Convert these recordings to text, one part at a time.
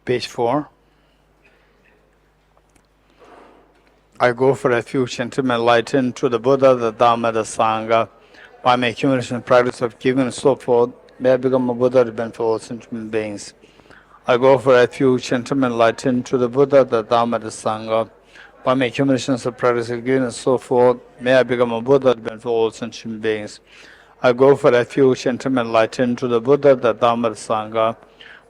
Page 4. I go for refuge and to enlighten to the Buddha, the Dhamma, the Sangha. By my accumulation and practice of giving and so forth, may I become a Buddha to benefit all sentient beings. I go for refuge and to enlighten to the Buddha, the Dhamma, the Sangha. By my accumulations of practice of giving and so forth, may I become a Buddha to benefit all sentient beings. I go for refuge and to enlighten to the Buddha, the Dhamma, the Sangha.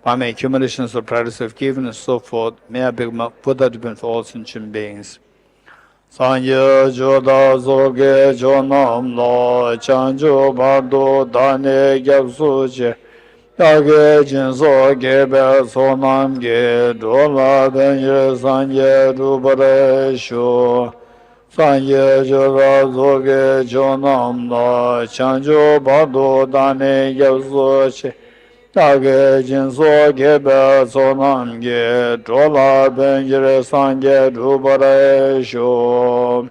By my accumulations of practice of giving and so forth, may I become a Buddha to benefit all sentient beings. Sanye joda zoge jonam lo chanjo bardo dane gyabsu che yage jinso gebe sonam ge dola benye sanye rubare shu Sanye joda zoge jonam lo chanjo bardo dane gyabsu che yage jinso gebe sonam ge dola benye sanye rubare shu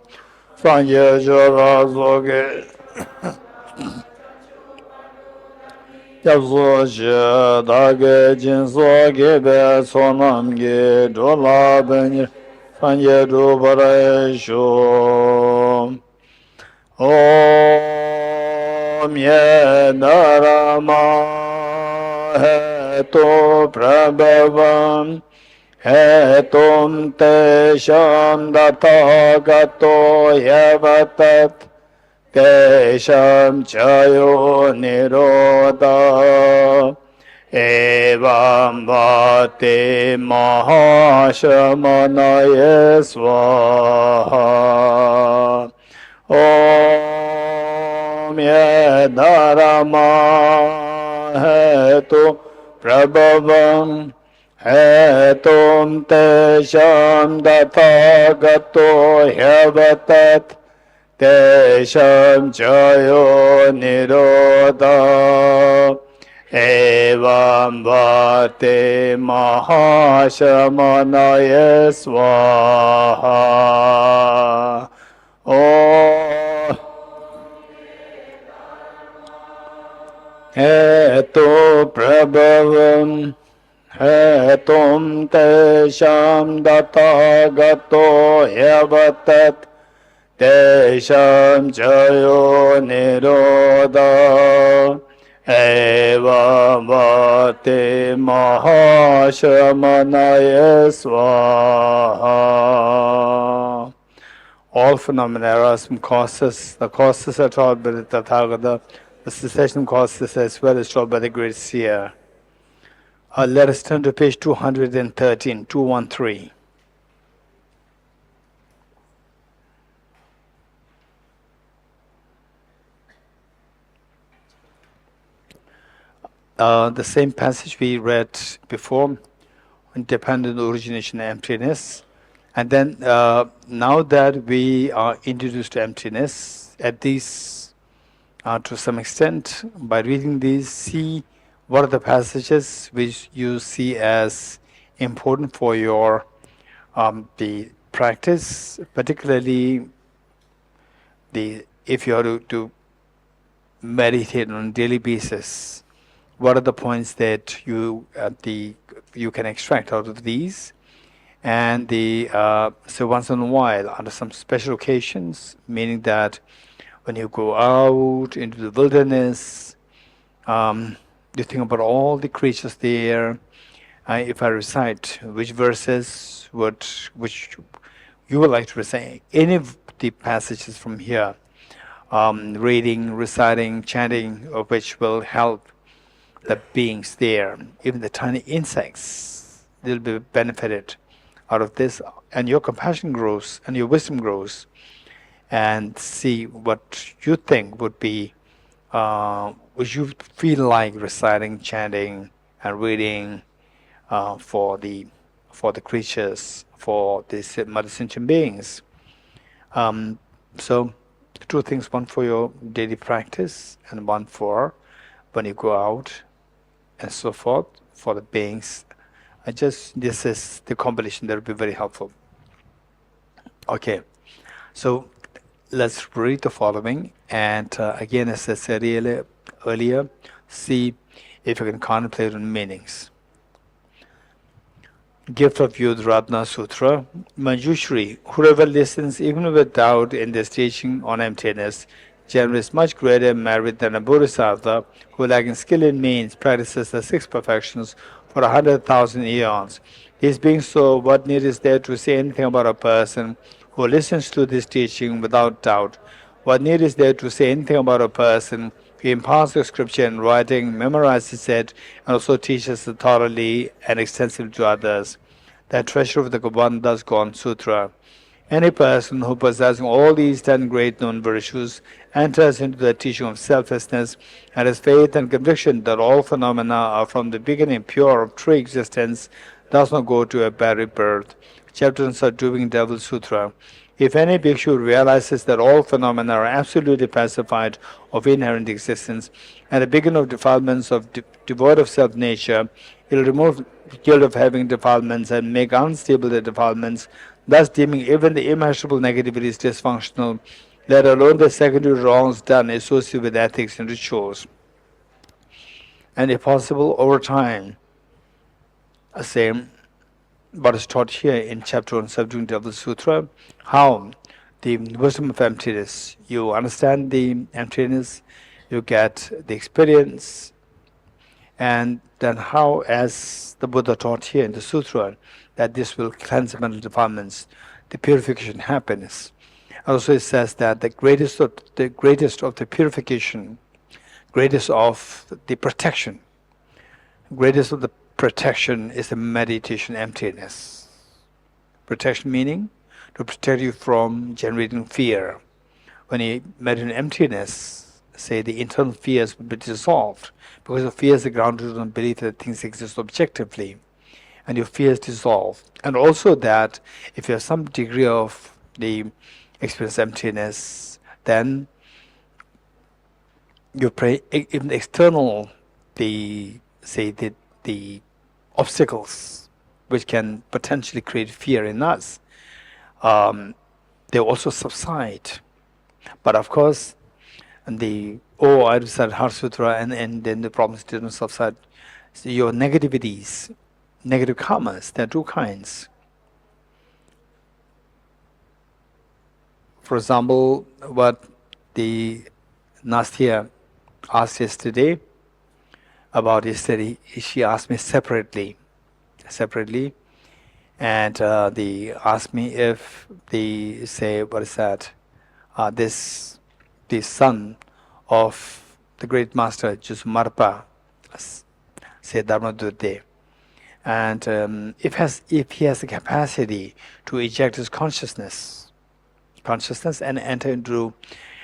Sanye joda zoge Yabso she dage jinso gebe sonam ge dola benye sanye rubare shu Om ye narama he to prabhavam he tom te sham data gato yavatat te sham chayo niroda evam vate mahashamanaye swaha Om ye dharma hetu prabhavam hetum te sham datha gato hyavatat te sham chayo niroda evam vate mahashamanaye swaha Hetu prabhavam hetum te sham data gato yavatat te sham chayo niroda evam vate mahashamanaye swaha All phenomena are some causes. The causes are taught by the Tathagata. The cessation causes as well as taught by the great seer. Let us turn to page 213, 213. The same passage we read before, independent origination and emptiness. And then now that we are introduced to emptiness, at these to some extent, by reading these, see what are the passages which you see as important for your the practice, particularly if you are to meditate on a daily basis. What are the points that you can extract out of these? And so once in a while, under some special occasions, meaning that when you go out into the wilderness, you think about all the creatures there. If I recite which verses which you would like to recite, any of the passages from here, reading, reciting, chanting, of which will help the beings there, even the tiny insects, they'll be benefited out of this, and your compassion grows and your wisdom grows. And see what you think would be, would you feel like reciting, chanting, and reading for the creatures, for the mother sentient beings. So, two things: one for your daily practice, and one for when you go out, and so forth for the beings. This is the compilation that will be very helpful. Okay, so. Let's read the following, and again, as I said earlier, see if you can contemplate on meanings. gift of Youth Ratna Sutra, Manjushri, whoever listens even with doubt in this teaching on emptiness, generates much greater merit than a bodhisattva who, lacking skill in means, practices the six perfections for 100,000 eons. This being so, what need is there to say anything about a person who listens to this teaching without doubt? What need is there to say anything about a person who imparts the scripture in writing, memorizes it, and also teaches it thoroughly and extensively to others? That treasure of the Gobanda's Gone Sutra. Any person who possessing all these 10 great known virtues enters into the teaching of selflessness and has faith and conviction that all phenomena are from the beginning pure of true existence, does not go to a buried birth. Chapter on Subduing Devil Sutra. If any bhikshu realizes that all phenomena are absolutely pacified of inherent existence and the beginning of defilements of devoid of self-nature, he will remove the guilt of having defilements and make unstable the defilements, thus deeming even the immeasurable negativities dysfunctional, let alone the secondary wrongs done associated with ethics and rituals. And if possible, over time, same what is taught here in chapter on Subduing Devil Sutra, how the wisdom of emptiness, you understand the emptiness, you get the experience, and then how, as the Buddha taught here in the sutra, that this will cleanse mental defilements, the purification happiness. Also it says that the greatest of the purification, greatest of the protection, greatest of the protection is the meditation emptiness. Protection meaning to protect you from generating fear. When you meditate in emptiness, say the internal fears will be dissolved, because the fears are grounded on belief that things exist objectively, and your fears dissolve. And also that if you have some degree of the experience emptiness, then you pray even external the obstacles which can potentially create fear in us, they also subside. But of course, I recited Heart Sutra, and then the problems didn't subside. So your negativities, negative karmas, there are two kinds. For example, what the Nastya asked yesterday, about yesterday, she asked me separately, and they asked me if the son of the great master Jusumarpa, say Dharmadurte, and if he has the capacity to eject his consciousness and enter into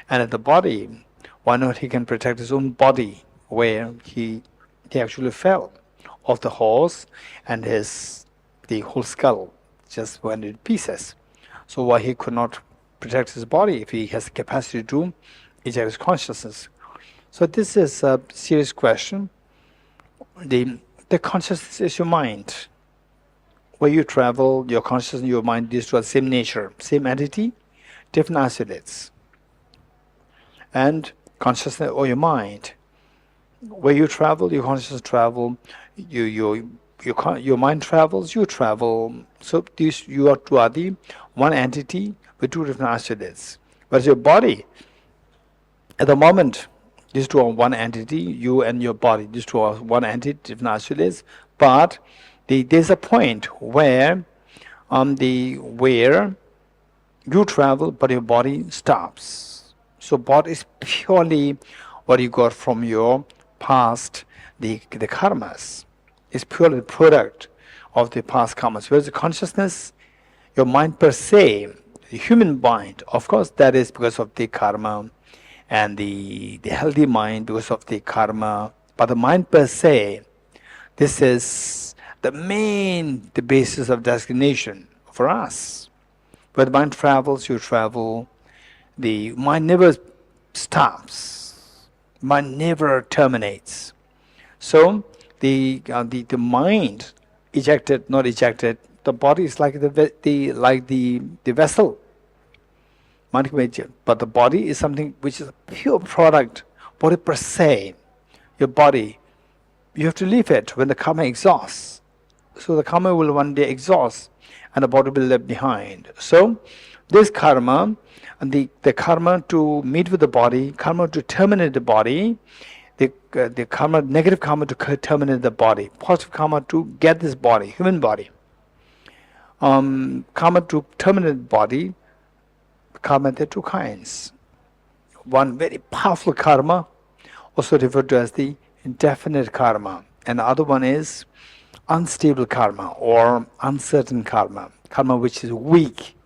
another body, why not he can protect his own body where he actually fell off the horse and the whole skull just went in pieces. So why he could not protect his body if he has the capacity to eject his consciousness? So this is a serious question. The consciousness is your mind. Where you travel, your consciousness and your mind, these two are the same nature, same entity, different isolates. And consciousness or your mind, where you travel, your consciousness travel, your mind travels, you travel. So these you are two are the one entity with two different isolates. But your body, at the moment, these two are one entity, you and your body, these two are one entity, different isolates. But there's a point where where you travel, but your body stops. So Bodh is purely what you got from your past, the karmas. It's purely the product of the past karmas. Whereas the consciousness, your mind per se, the human mind, of course that is because of the karma, and the healthy mind because of the karma. But the mind per se, this is the basis of designation for us. Where the mind travels, you travel. The mind never stops. Mind never terminates. So the mind ejected, not ejected. The body is like the vessel. Mind can be ejected, but the body is something which is a pure product. Body per se, your body, you have to leave it when the karma exhausts. So the karma will one day exhaust and the body will be left behind. So this karma, and the karma to meet with the body, karma to terminate the body, the karma, negative karma to terminate the body, positive karma to get this body, human body. Karma to terminate the body, karma, there are two kinds. One very powerful karma, also referred to as the indefinite karma, and the other one is unstable karma or uncertain karma, karma which is weak.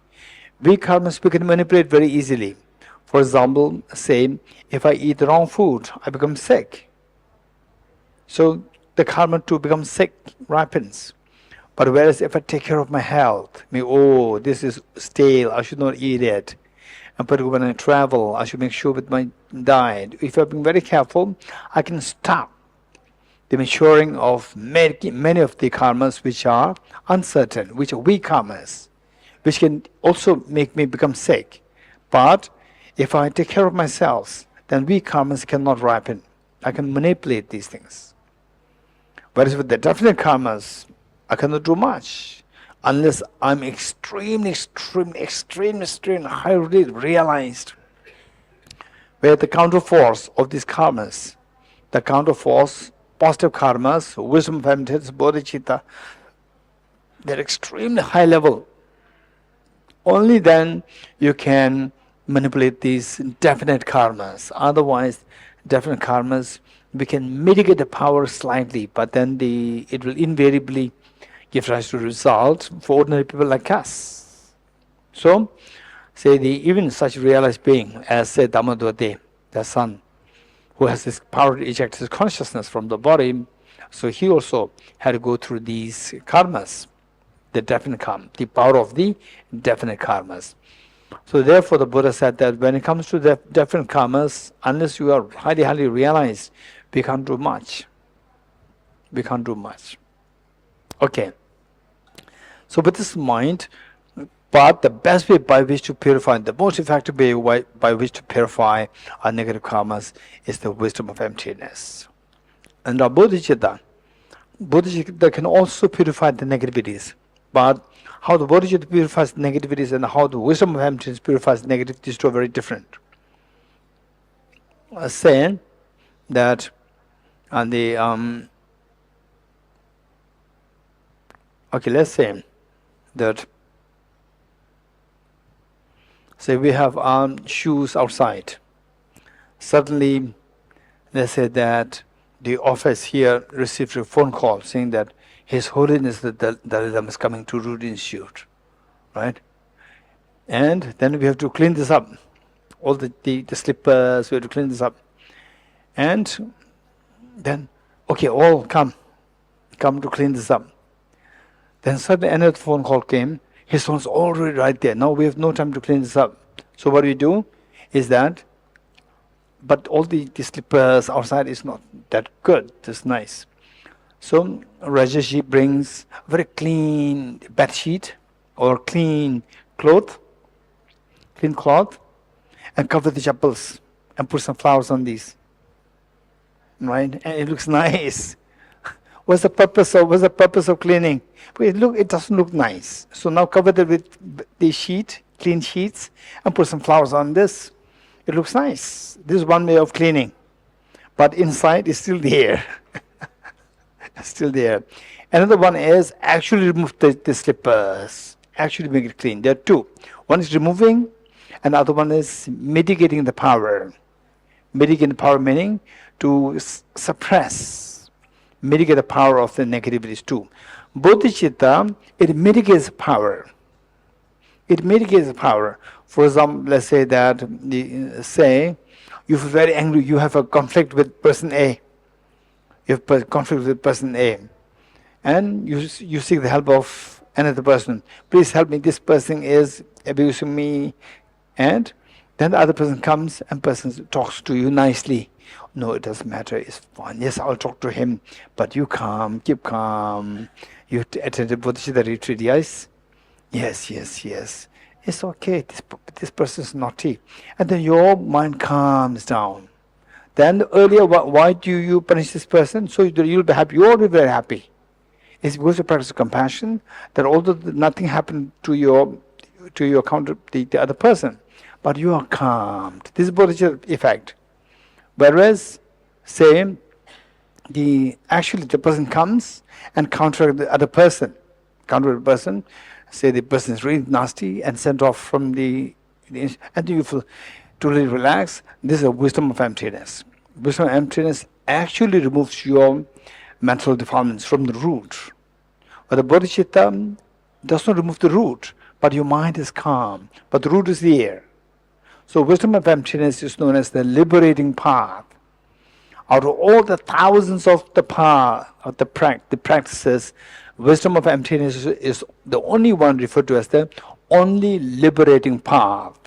Weak karmas we can manipulate very easily. For example, say if I eat the wrong food, I become sick. So the karma to become sick ripens. But whereas if I take care of my health, this is stale, I should not eat it. And particularly when I travel, I should make sure with my diet. If I've been very careful, I can stop the maturing of many of the karmas which are uncertain, which are weak karmas, which can also make me become sick. But if I take care of myself, then weak karmas cannot ripen. I can manipulate these things. Whereas with the definite karmas, I cannot do much unless I'm extremely highly realized where the counterforce of these karmas, the counterforce, positive karmas, wisdom of emptiness, bodhicitta, they're extremely high level. Only then you can manipulate these definite karmas. Otherwise, definite karmas, we can mitigate the power slightly, but then it will invariably give rise to result for ordinary people like us. So, say even such realized being as say Damdul, the son, who has this power to eject his consciousness from the body, so he also had to go through these karmas, the definite karma, the power of the definite karmas. So therefore the Buddha said that when it comes to the definite karmas, unless you are highly realized, we can't do much. We can't do much. Okay. So with this mind, but the best way by which to purify, the most effective way by which to purify our negative karmas is the wisdom of emptiness. And our bodhicitta can also purify the negativities. But how the bodhicitta purifies negativities and how the wisdom of emptiness purifies negativities, these two are very different. Say that on the okay, let's say that we have shoes outside. Suddenly, let's say that the office here received a phone call saying that His Holiness the Dalai Lama is coming to Root Institute, right? And then we have to clean this up. All the slippers, we have to clean this up. And then, okay, all come to clean this up. Then suddenly another phone call came. His phone's already right there. Now we have no time to clean this up. So what we do is that, but all the slippers outside is not that good. It's nice. So Rajeshi brings a very clean bed sheet or clean cloth, and cover the chappals and put some flowers on these. Right? And it looks nice. What's the purpose of cleaning? It doesn't look nice. So now cover it with the clean sheets, and put some flowers on this. It looks nice. This is one way of cleaning. But inside is still there. Still there. Another one is actually remove the slippers. Actually make it clean. There are two. One is removing, and the other one is mitigating the power. Mitigating the power meaning to suppress, mitigate the power of the negativities too. Bodhicitta, it mitigates power. It mitigates power. For example, let's say that, you feel very angry, you have a conflict with person A. You have a conflict with person A. And you seek the help of another person. Please help me, this person is abusing me. And then the other person comes and person talks to you nicely. No, it doesn't matter, it's fine. Yes, I'll talk to him, but you calm, keep calm. You attended Bodhicitta retreat, yes? Yes. It's okay, this person is naughty. And then your mind calms down. Then earlier, why do you punish this person? So you'll be happy, you'll be very happy. It's because you practice compassion that although nothing happened to your counter the other person, but you are calmed. This is bodhicitta effect. Whereas, say, actually the person comes and counter the other person, say the person is really nasty and sent off from and you feel to really relax. This is a wisdom of emptiness. Wisdom of emptiness actually removes your mental defilements from the root. But the bodhicitta does not remove the root, but your mind is calm. But the root is there. So wisdom of emptiness is known as the liberating path. Out of all the thousands of the practices, wisdom of emptiness is the only one referred to as the only liberating path.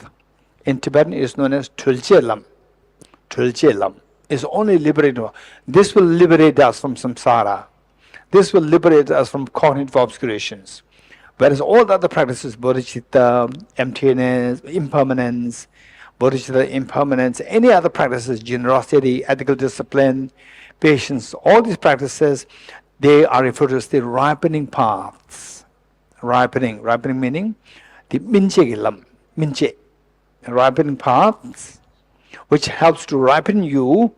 In Tibetan, it is known as Tuljelam. Tuljelam is only liberating. This will liberate us from samsara. This will liberate us from cognitive obscurations. Whereas all the other practices, bodhicitta, emptiness, impermanence, bodhicitta, impermanence, any other practices, generosity, ethical discipline, patience, all these practices, they are referred to as the ripening paths. Ripening meaning the minche, ripening paths, which helps to ripen you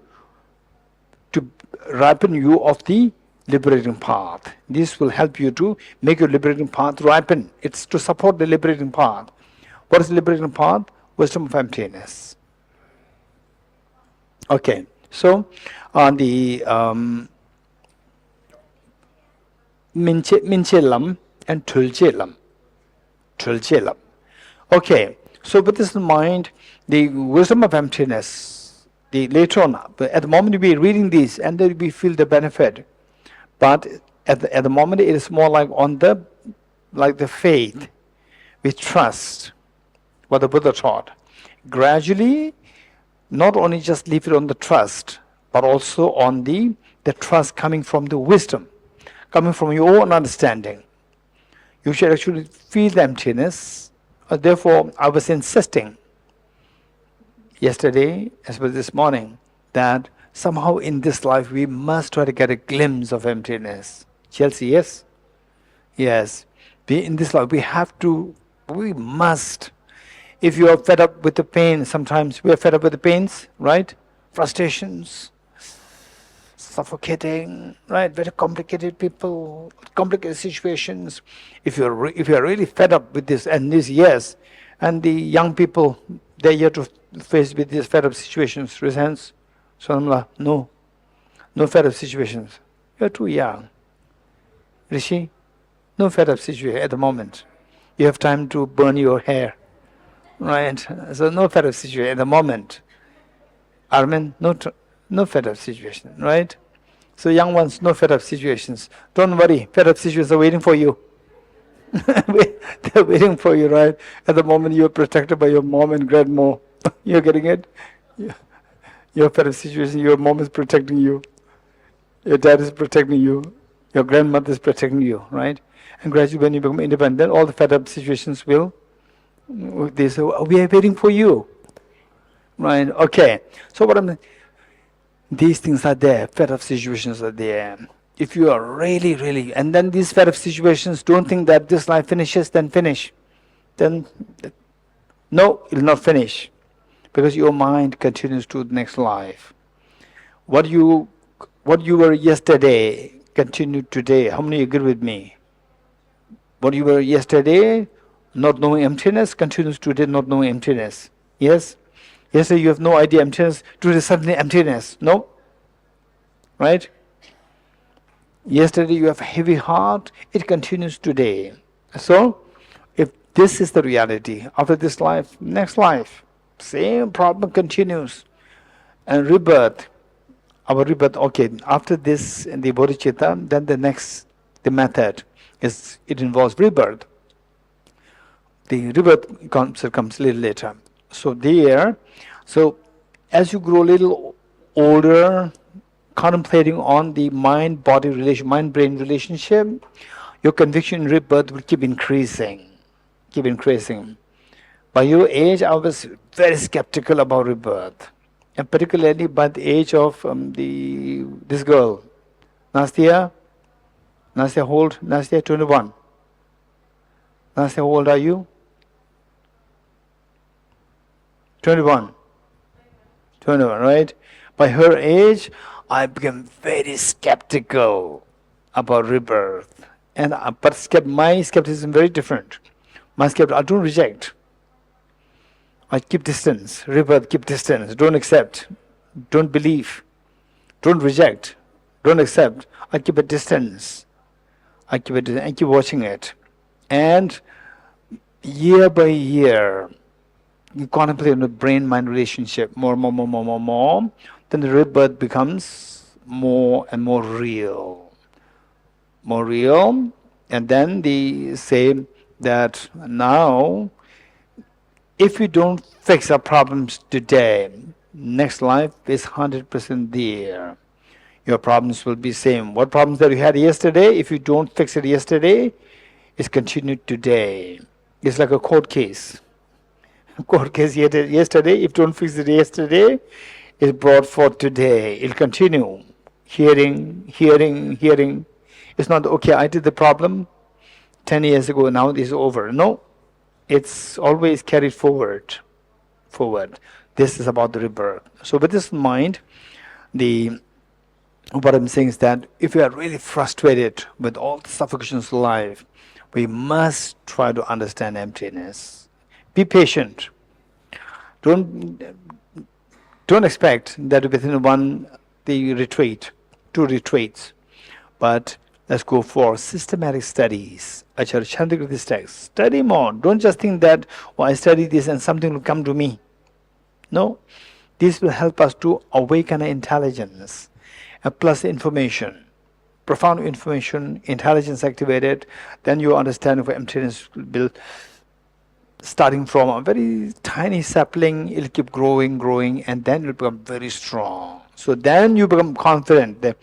of the liberating path. This will help you to make your liberating path ripen. It's to support the liberating path. What is the liberating path? Wisdom of emptiness. Okay, so on the Minchelam and Tuljelam. Okay, so with this in mind, the wisdom of emptiness, later on, at the moment we are reading these and then we feel the benefit. But at the moment it is more like the faith. We trust what the Buddha taught. Gradually, not only just leave it on the trust, but also on the trust coming from the wisdom, coming from your own understanding. You should actually feel the emptiness. Therefore, I was insisting yesterday, as well as this morning, that somehow in this life we must try to get a glimpse of emptiness. Chelsea, yes? Yes. In this life we must. If you are fed up with the pain, sometimes we are fed up with the pains, right? Frustrations, suffocating, right? Very complicated people, complicated situations. If you are really fed up with this and this, yes, and the young people, they're here to face with these fed up situations, raise hands. So no fed up situations. You're too young. Rishi, no fed up situation at the moment. You have time to burn your hair. Right, so no fed up situation at the moment. Armin, no fed up situation, right? So young ones, no fed up situations. Don't worry, fed up situations are waiting for you. They're waiting for you, right? At the moment you're protected by your mom and grandma. You're getting it? Yeah. Your fed up situation, your mom is protecting you. Your dad is protecting you. Your grandmother is protecting you, right? And gradually when you become independent, all the fed up situations will they say, we are waiting for you. Right? Okay. So these things are there, fed up situations are there. If you are really, and then these fed up situations, don't think that this life finishes, then finish. Then, no, it will not finish. Because your mind continues to the next life. What you were yesterday, continued today. How many agree with me? What you were yesterday, not knowing emptiness, continues today not knowing emptiness. Yes? Yesterday you have no idea emptiness, today suddenly emptiness. No? Right? Yesterday you have a heavy heart, it continues today. So, if this is the reality, after this life, next life, same problem continues. And rebirth, our rebirth, okay, after this in the bodhicitta, then the method is, it involves rebirth. The rebirth concept comes a little later. So as you grow a little older, contemplating on the mind-body relation, mind-brain relationship, your conviction in rebirth will keep increasing. By your age, I was very skeptical about rebirth, and particularly by the age of this girl, Nastia. Nastya, hold. Nastya, 21. Nastya, how old are you? 21. 21, right? By her age, I became very skeptical about rebirth. And but my skepticism is very different. My skepticism, I don't reject. I keep distance. Rebirth, keep distance. Don't accept. Don't believe. Don't reject. Don't accept. I keep a distance. I keep watching it. And year by year, you contemplate on the brain-mind relationship more, then the rebirth becomes more and more real. More real. And then they say that now, if you don't fix our problems today, next life is 100% there. Your problems will be same. What problems that you had yesterday, if you don't fix it yesterday, it's continued today. It's like a court case. Court case yesterday, if you don't fix it yesterday, it's brought forth today. It'll continue. Hearing. It's not, okay, I did the problem 10 years ago, now it is over. No, it's always carried forward. This is about the rebirth. So with this in mind, what I'm saying is that if we are really frustrated with all the suffocations of life, we must try to understand emptiness. Be patient. Don't expect that within two retreats, but let's go for systematic studies. Acharya Chandra this text. Study more. Don't just think that, I study this and something will come to me. No, this will help us to awaken our intelligence. Plus information, profound information, intelligence activated, then your understanding of emptiness will build. Starting from a very tiny sapling, it'll keep growing, and then it'll become very strong. So then you become confident that,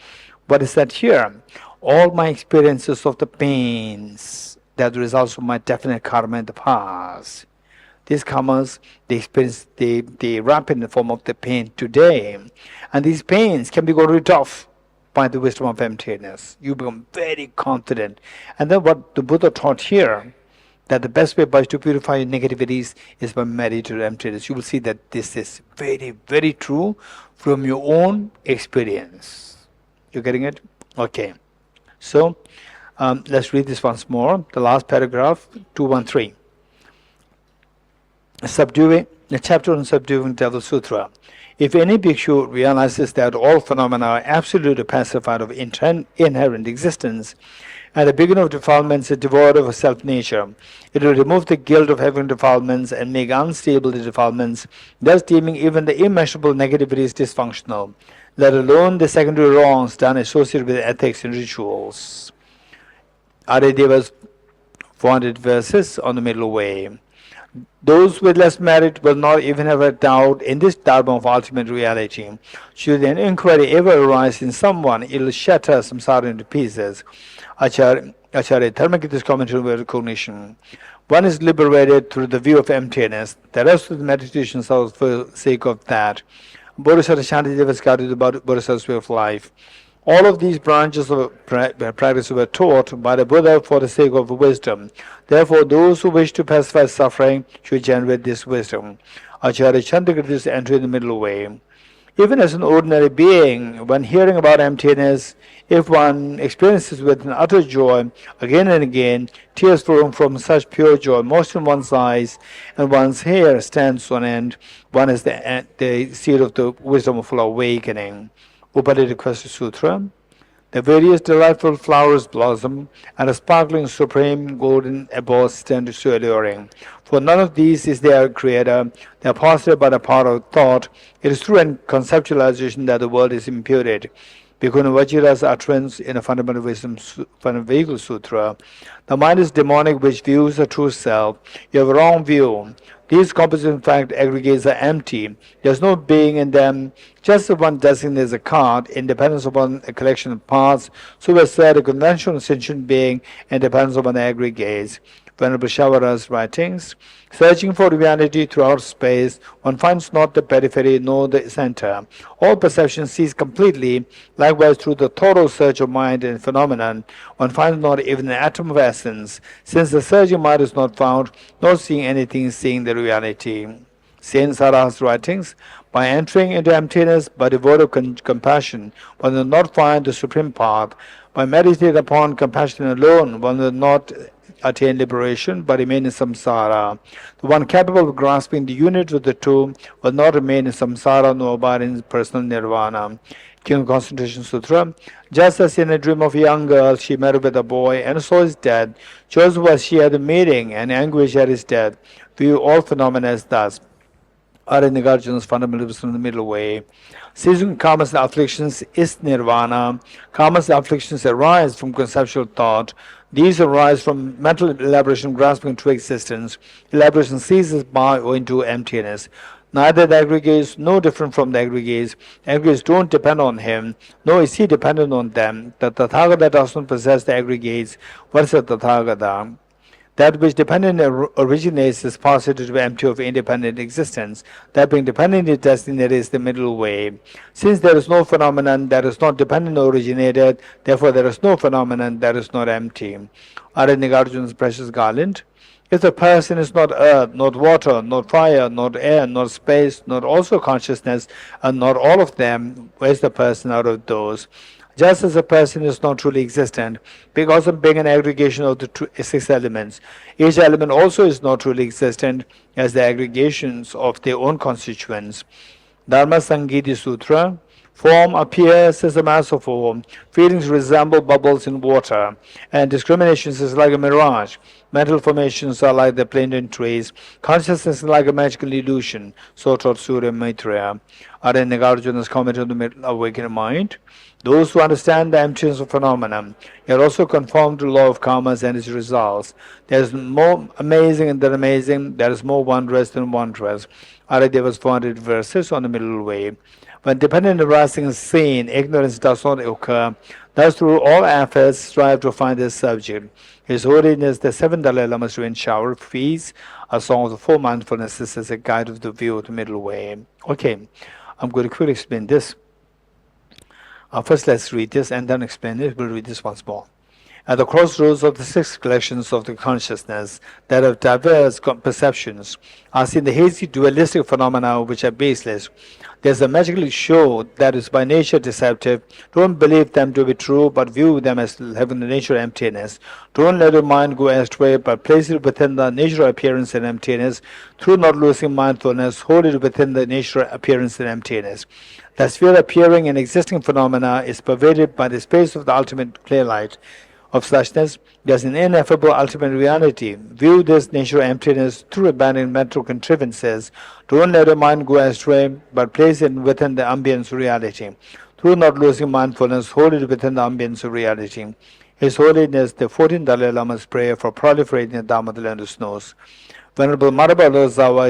what is that here? All my experiences of the pains that results from my definite karma in the past. These karmas, they wrap in the form of the pain today. And these pains can be got rid of by the wisdom of emptiness. You become very confident. And then what the Buddha taught here, that the best way to purify your negativities is by meditative emptiness. You will see that this is very, very true from your own experience. You getting it? Okay. So, let's read this once more. The last paragraph, 213. The chapter on subduing Devil Sutra. If any bhikshu realizes that all phenomena are absolutely pacified of inherent existence, and the beginning of defilements is devoid of a self-nature, it will remove the guilt of having defilements and make unstable the defilements, thus deeming even the immeasurable negativities dysfunctional, let alone the secondary wrongs done associated with ethics and rituals. Deva's 400 verses on the middle way. Those with less merit will not even have a doubt in this dharma of ultimate reality. Should an inquiry ever arise in someone, it will shatter samsara into pieces. Acharya Dharmakirti's commentary on recognition. One is liberated through the view of emptiness. The rest of the meditations are for the sake of that. Bodhisattva Shantideva's guided about Bodhisattva's way of life. All of these branches of practice were taught by the Buddha for the sake of wisdom. Therefore, those who wish to pacify suffering should generate this wisdom. Acharya Chandrakirti is entering the middle way. Even as an ordinary being, when hearing about emptiness, if one experiences with an utter joy, again and again, tears flowing from such pure joy, motion in one's eyes, and one's hair stands on end, one is the seed of the wisdom of full awakening. Upadhyaya Sutra. The various delightful flowers blossom, and a sparkling supreme golden abode stands so alluring. For none of these is their creator. They are posited by the power of thought. It is through conceptualization that the world is imputed. Bhikkhuna Vajira's utterance in a Fundamental Wisdom Vehicle Sutra. The mind is demonic which views the true self. You have a wrong view. These composite in fact aggregates are empty. There is no being in them. Just as one designates a card in dependence upon a collection of parts, so is said a conventional sentient being in dependence upon the aggregates. Venerable Shavara's writings. Searching for reality throughout space, one finds not the periphery nor the center. All perception cease completely. Likewise, through the thorough search of mind and phenomenon, one finds not even an atom of essence. Since the searching mind is not found, nor seeing anything, seeing the reality. Saint Sarah's writings, by entering into emptiness, by devoid of compassion, one will not find the supreme path. By meditating upon compassion alone, one will not attain liberation, but remain in samsara. The one capable of grasping the unity of the two will not remain in samsara nor abide in personal nirvana. King Concentration Sutra. Just as in a dream of a young girl, she met with a boy and saw his death, chose was she at the meeting and anguish at his death. View all phenomena as thus. Are in the Nagarjuna's fundamental wisdom in the middle way. Ceasing karmas and afflictions is nirvana. Karmas and afflictions arise from conceptual thought. These arise from mental elaboration grasping to existence. Elaboration ceases by or into emptiness. Neither the aggregate is no different from the aggregates. Aggregates don't depend on him, nor is he dependent on them. The Tathagata does not possess the aggregates. What is the Tathagata? That which dependent originates is posited to be empty of independent existence. That being dependent is designated is the middle way. Since there is no phenomenon that is not dependent or originated, therefore there is no phenomenon that is not empty. Nagarjuna's precious garland. If the person is not earth, not water, not fire, not air, not space, not also consciousness, and not all of them, where is the person out of those? Just as a person is not truly existent, because of being an aggregation of the six elements, each element also is not truly existent as the aggregations of their own constituents. Dharma Sangiti Sutra. Form appears as a mass of form. Feelings resemble bubbles in water, and discriminations is like a mirage. Mental formations are like the plantain trees. Consciousness is like a magical illusion. So taught Surya Maitreya. Nagarjuna's comment on the awakened mind. Those who understand the emptiness of phenomena are also conformed to the law of karmas and its results. There is more amazing than amazing. There is more wondrous than wondrous. Deva's 400 verses on the middle way. When dependent arising is seen, ignorance does not occur. Thus, through all efforts, strive to find this subject. His Holiness, the 7th Dalai Lama's rain shower feeds a song of the four mindfulnesses as a guide of the view of the middle way. Okay, I'm going to quickly explain this. First, let's read this and then explain it. We'll read this once more. At the crossroads of the six collections of the consciousness that have diverse perceptions are seen the hazy dualistic phenomena which are baseless. There's a magical show that is by nature deceptive. Don't believe them to be true, but view them as having the nature of emptiness. Don't let your mind go astray, but place it within the nature of appearance and emptiness. Through not losing mindfulness, hold it within the nature of appearance and emptiness. The sphere appearing in existing phenomena is pervaded by the space of the ultimate clear light of suchness. There's an ineffable ultimate reality. View this nature of emptiness through abandoning mental contrivances. Don't let your mind go astray, but place it within the ambience of reality. Through not losing mindfulness, hold it within the ambience of reality. His Holiness, the 14th Dalai Lama's prayer for proliferating the Dharma of the land of snows. Venerable Madhava,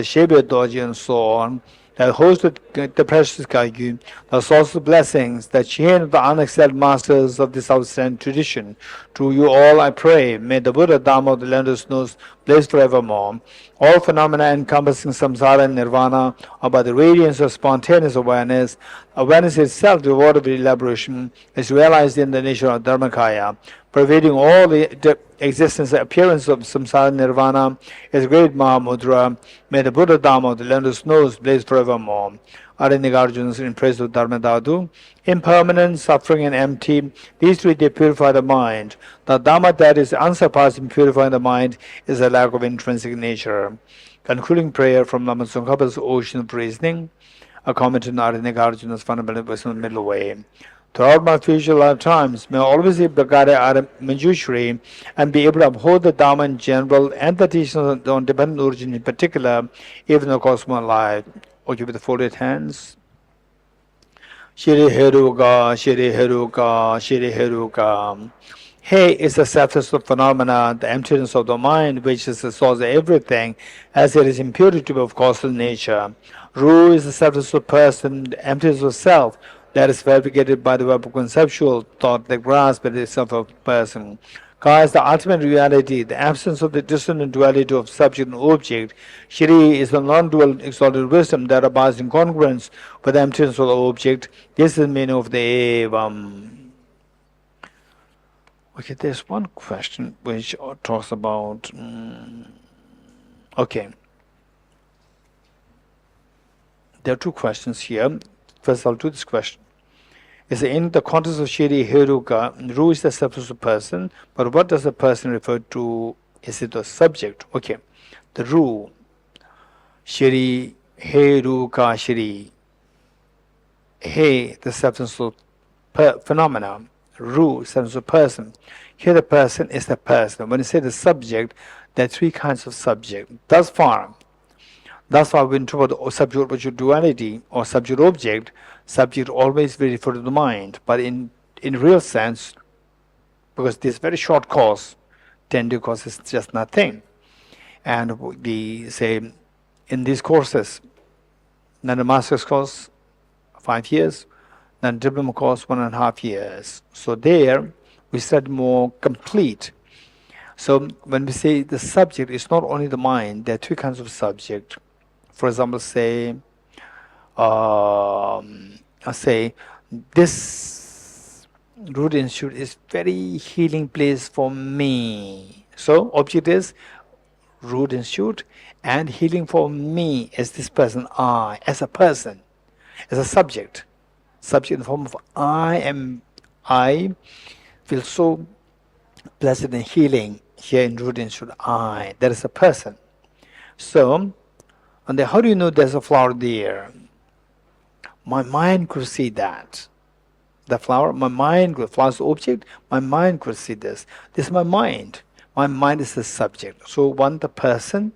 Shebe Dorji, and so on, that hosted the precious Gaya, the source of blessings, the chain of the unexcelled masters of this outstanding tradition. To you all I pray, may the Buddha Dharma of the land of snows blaze forevermore. All phenomena encompassing samsara and nirvana are by the radiance of spontaneous awareness. Awareness itself, devoid of elaboration, is realized in the nature of Dharmakaya. Pervading all the existence and appearance of samsara nirvana is great Mahamudra. May the Buddha Dharma of the land of snows blaze forevermore. Nagarjuna's in praise of Dharma Dhatu. Impermanent, suffering, and empty, these three they purify the mind. The Dharma that is unsurpassed in purifying the mind is a lack of intrinsic nature. Concluding prayer from Lama Tsongkhapa's Ocean of Reasoning, a comment on Nagarjuna's fundamental wisdom middle way. Throughout my future lifetimes, may I always be Bhagavad Manjushri and be able to uphold the Dharma in general and the teachings on dependent origin in particular, even in the course of my life. Okay, with the folded hands. Shri Heruka, Shri Heruka, Shri Heruka. He is the selfless of phenomena, the emptiness of the mind, which is the source of everything, as it is impurity of causal nature. Ru is the selfless of person, the emptiness of self, that is fabricated by the web of conceptual thought that grasps at itself of person. Ka is the ultimate reality, the absence of the dissonant duality of subject and object. Shri is the non-dual exalted wisdom that abides in congruence with the emptiness of the object. This is the meaning of the Evam. Okay, there's one question which talks about... okay. There are two questions here. First, I'll do this question. Is in the context of Shri Heruka, Ru is the substance of person, but what does the person refer to? Is it the subject? Okay. The Ru, Shri Heruka Shri. He, the substance of phenomena. Ru, substance of person. Here the person is the person. When you say the subject, there are three kinds of subject. Thus far, when we talk about the subject-object duality or subject-object, subject always will refer to the mind. But in real sense, because this very short course, 10-day course is just nothing. And say, in these courses, then the master's course, 5 years, then diploma course, 1.5 years. So there, we study more complete. So when we say the subject, it's not only the mind, there are two kinds of subject. For example, say this root institute is very healing place for me. So object is root institute and healing for me as this person, I, as a person, as a subject. Subject in the form of I feel so blessed and healing here in root institute, I. That is a person. So, and then how do you know there's a flower there? My mind could see that. The flower, my mind could, flower's object, my mind could see this. This is my mind. My mind is the subject. So one, the person,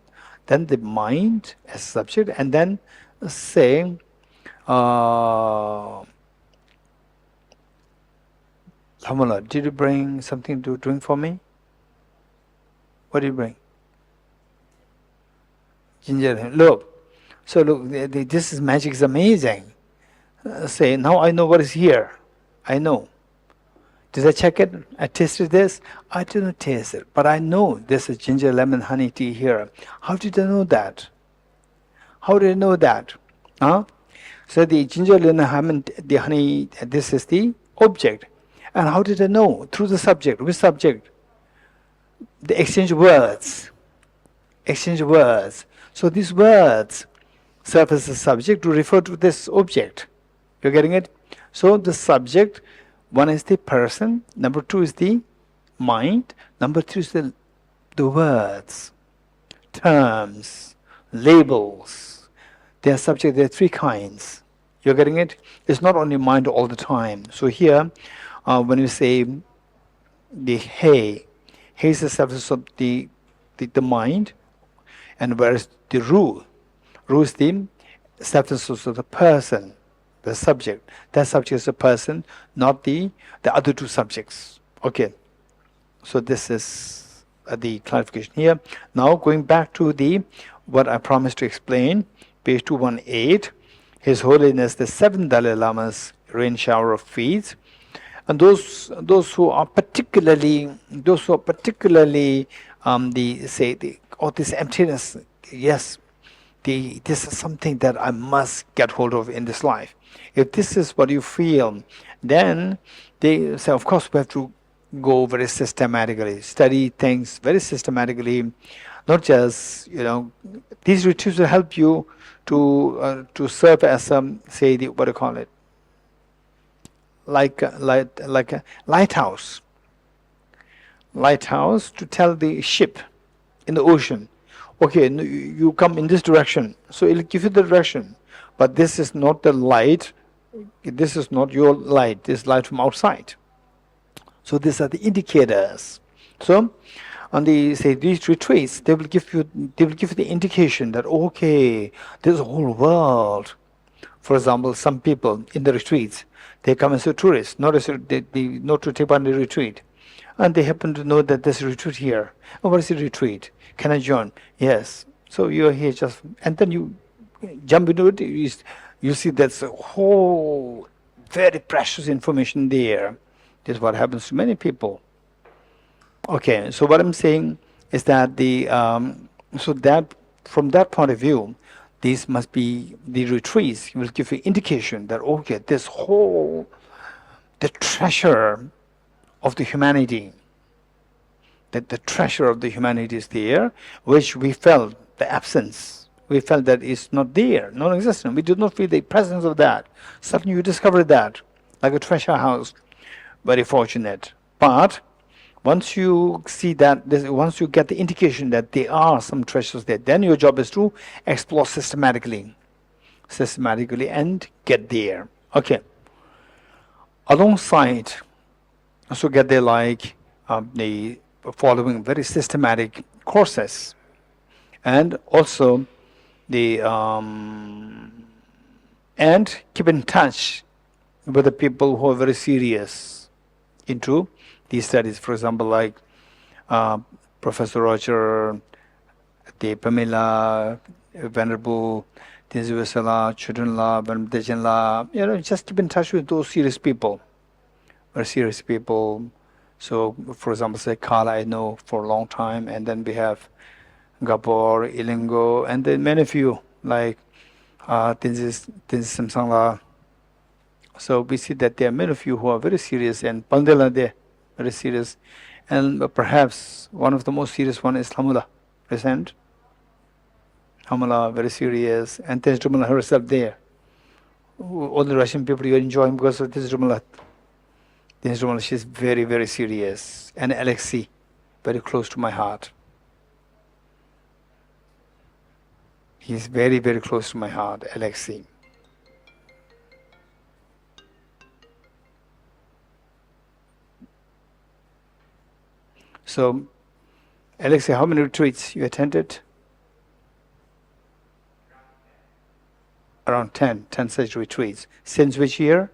then the mind as subject, and then say, Hamala, did you bring something to drink for me? What did you bring? Ginger. Look. So look, this is magic is amazing. Say, now I know what is here. I know. Did I check it? I tasted this? I didn't taste it. But I know this is ginger, lemon, honey tea here. How did I know that? How did I know that? Huh? So the ginger, lemon, the honey, this is the object. And how did I know? Through the subject. Which subject? The exchange words. Exchange words. So these words serve as a subject to refer to this object. You're getting it? So the subject, one is the person, number two is the mind, number three is the words, terms, labels. They are subject, there are three kinds. You're getting it? It's not only mind all the time. So here, when you say the he is the substance of the mind, and whereas the ru is the substance of the person, the subject. That subject is the person, not the other two subjects. Okay. So this is the clarification here. Now going back to what I promised to explain, page 218, His Holiness the 7th Dalai Lama's rain shower of feet. And those who are particularly this emptiness, yes, this is something that I must get hold of in this life. If this is what you feel, then they say, of course, we have to go very systematically, study things very systematically, not just, these retreats will help you to serve as say, what do you call it? Like a lighthouse. Lighthouse to tell the ship in the ocean, okay, you come in this direction, so it'll give you the direction. But this is not the light, this is not your light, this is light from outside. So these are the indicators. So on these retreats, they will give you the indication that, okay, there's a whole world. For example, some people in the retreats, they come as a tourist, not to take part in the retreat. And they happen to know that there's a retreat here. Oh, what is the retreat? Can I join? Yes. So you are here just, and then you jump into it, you see that's a whole very precious information there. This is what happens to many people. Okay, so what I'm saying is that so that from that point of view, these must be the retreats will give you indication that okay, this whole the treasure of the humanity, that the treasure of the humanity is there, which we felt the absence. We felt that it's not there, non-existent. We did not feel the presence of that. Suddenly you discovered that, like a treasure house. Very fortunate. But once you see that, once you get the indication that there are some treasures there, then your job is to explore systematically and get there. Okay. Alongside, also get there like the following very systematic courses, and also the and keep in touch with the people who are very serious into these studies. For example, like Professor Roger, the Pamela, Venerable, Tinzivasala, Chudunla, Venerable, just keep in touch with those serious people, very serious people. So, for example, say Kala, I know for a long time, and then we have Gabor, Ilingo, and then many of you like Tinzis Samsangla. So we see that there are many of you who are very serious, and Pandela there, very serious, and perhaps one of the most serious one is Hamula, present. Hamula, very serious, and Tejrumala herself there. All the Russian people you enjoy because of Tejrumala. Tejrumala, she's very, very serious, and Alexei, very close to my heart. He's very, very close to my heart, Alexei. So, Alexei, how many retreats you attended? Around 10 such retreats. Since which year?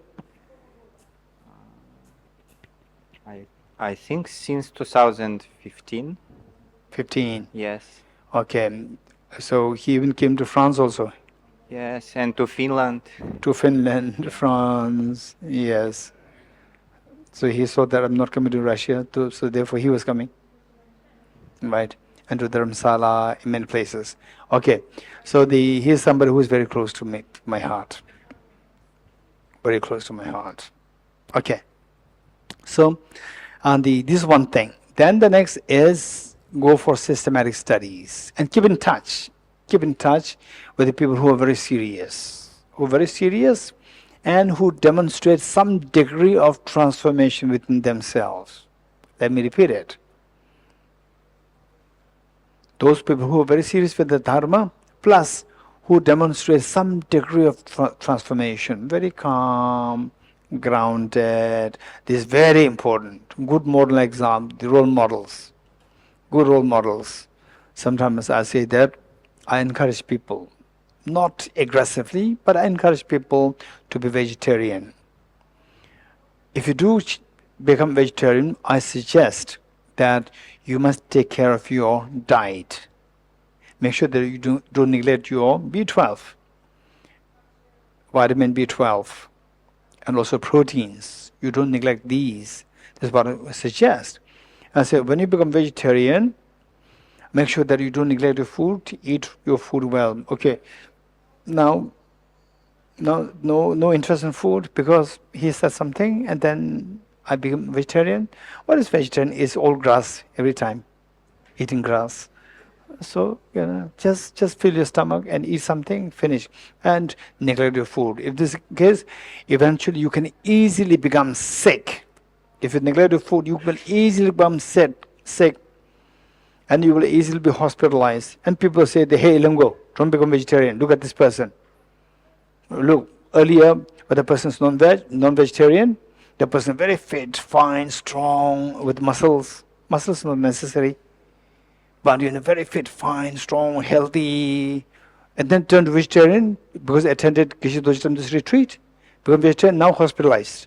I think since 2015. 15. Yes. Okay. So he even came to France also. Yes, and to Finland. To Finland, France, yes. So he saw that I'm not coming to Russia, so therefore he was coming. Right. And to Dharamsala, in many places. Okay. So he's somebody who is very close to me, my heart. Very close to my heart. Okay. So this is one thing. Then the next is go for systematic studies and keep in touch. Keep in touch with the people who are very serious. And who demonstrate some degree of transformation within themselves. Let me repeat it. Those people who are very serious with the Dharma, plus who demonstrate some degree of transformation, very calm, grounded. This is very important. Good model exam, the role models. Good role models. Sometimes I say that I encourage people, not aggressively, but I encourage people to be vegetarian. If you do become vegetarian, I suggest that you must take care of your diet. Make sure that you don't neglect your B12, vitamin B12, and also proteins. You don't neglect these. That's what I suggest. I say when you become vegetarian, make sure that you don't neglect your food, eat your food well. Okay. Now, no interest in food because he said something and then I become vegetarian. What is vegetarian? It's all grass every time, eating grass. So, just fill your stomach and eat something, finish, and neglect your food. If this is the case, eventually you can easily become sick. If you neglect your food, you will easily become sick, and you will easily be hospitalized. And people say, hey, Lungo, don't become vegetarian. Look at this person. Look, earlier, when the person is non-vegetarian, the person very fit, fine, strong, with muscles. Muscles not necessary. But very fit, fine, strong, healthy, and then turned vegetarian because attended Geshe retreat. Become vegetarian, now hospitalized.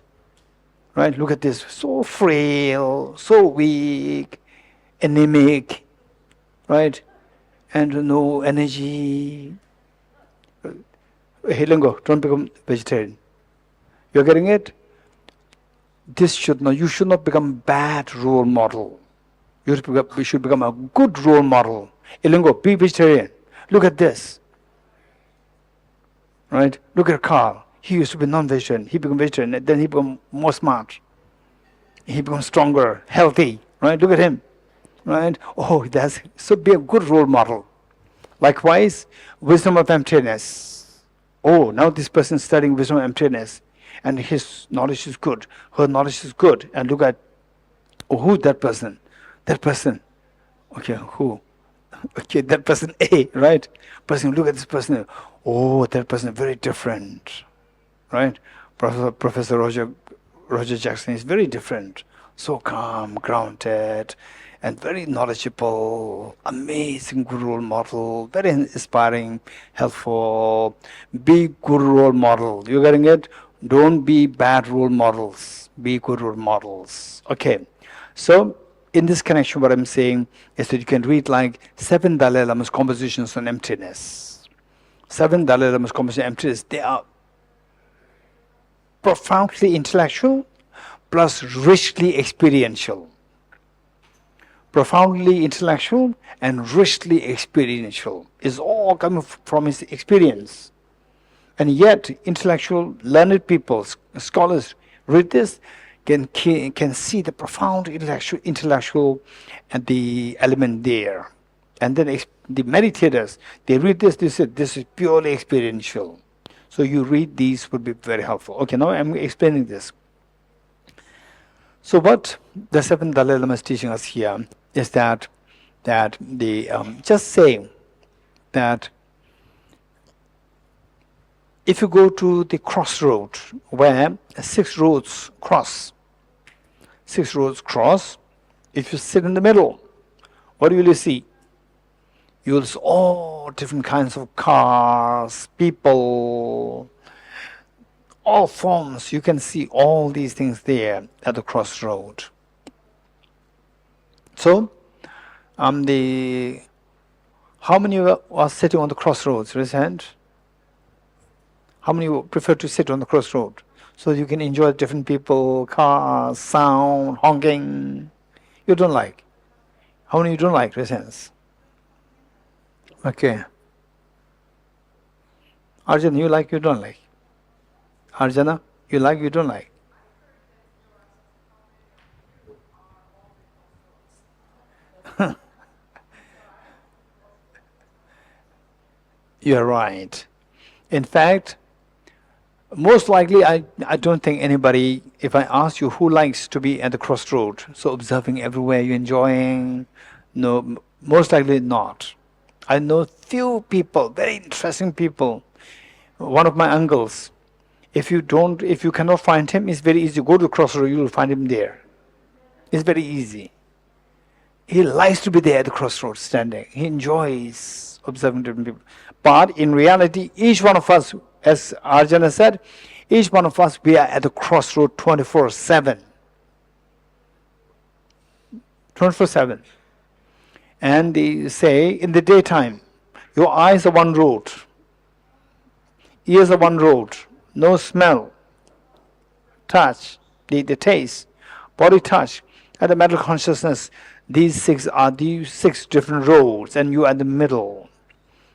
Right? Look at this, so frail, so weak, anemic, right? And no energy. Hey, Lingo, don't become vegetarian. You're getting it? You should not become bad role model. You should become a good role model. Ilungo, be vegetarian. Look at this. Right? Look at Carl. He used to be non-vegetarian. He became vegetarian. Then he became more smart. He becomes stronger, healthy. Right? Look at him. Right? Oh, so be a good role model. Likewise, wisdom of emptiness. Oh, now this person is studying wisdom of emptiness, and his knowledge is good. Her knowledge is good. And look at, oh, who's that person? That person. Okay, who? Okay, that person A, right? Person, look at this person. Oh, that person is very different, right? Professor Roger Jackson is very different. So calm, grounded, and very knowledgeable, amazing good role model, very inspiring, helpful. Be good role model. You getting it? Don't be bad role models. Be good role models. Okay. So in this connection, what I'm saying is that you can read like 7 Dalai Lama's compositions on emptiness. 7 Dalai Lama's compositions on emptiness. They are profoundly intellectual plus richly experiential. Profoundly intellectual and richly experiential is all coming from his experience. And yet, intellectual, learned people, scholars read this, can see the profound intellectual and the element there. And then the meditators, they read this, they say, this is purely experiential. So you read these would be very helpful. Okay, now I'm explaining this. So what the 7th Dalai Lama is teaching us here is that just saying that if you go to the crossroad where 6 roads cross, if you sit in the middle, what will you see? You will see all different kinds of cars, people, all forms. You can see all these things there at the crossroad. So, how many are sitting on the crossroads? Raise hand. How many prefer to sit on the crossroad so you can enjoy different people, cars, sound, honking? You don't like. How many you don't like? Raise hands. Okay. Arjun, you like, you don't like? Arjuna, you like, you don't like? You're right. In fact, most likely, I don't think anybody, if I ask you who likes to be at the crossroad, so observing everywhere, you're enjoying, no, most likely not. I know few people, very interesting people. One of my uncles, if you cannot find him, it's very easy. Go to the crossroad, you will find him there. It's very easy. He likes to be there at the crossroads standing. He enjoys observing different people. But in reality, each one of us, as Arjuna said, each one of us, we are at the crossroad 24/7. 24/7. And they say, in the daytime, your eyes are one road, ears are one road, no smell, touch, the taste, body touch, and the mental consciousness. These 6 are these 6 different roads, and you are in the middle.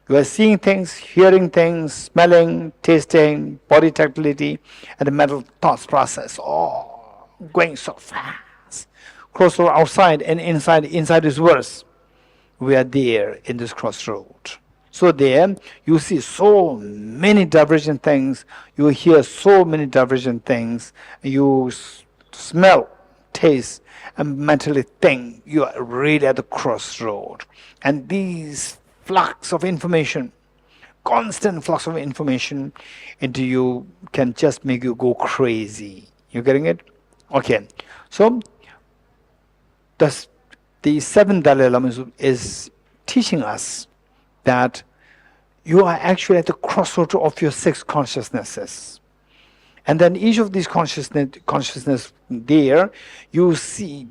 You are seeing things, hearing things, smelling, tasting, body tactility, and the mental thoughts process. Oh, going so fast. Crossroad outside and inside. Inside is worse. We are there in this crossroad. So there, you see so many divergent things. You hear so many divergent things. You smell, taste, and mentally think. You are really at the crossroad. And these flux of information, constant flux of information into you can just make you go crazy. You getting it? Okay. So the 7th Dalai Lama is teaching us that you are actually at the crossroad of your 6 consciousnesses. And then each of these consciousness there, you see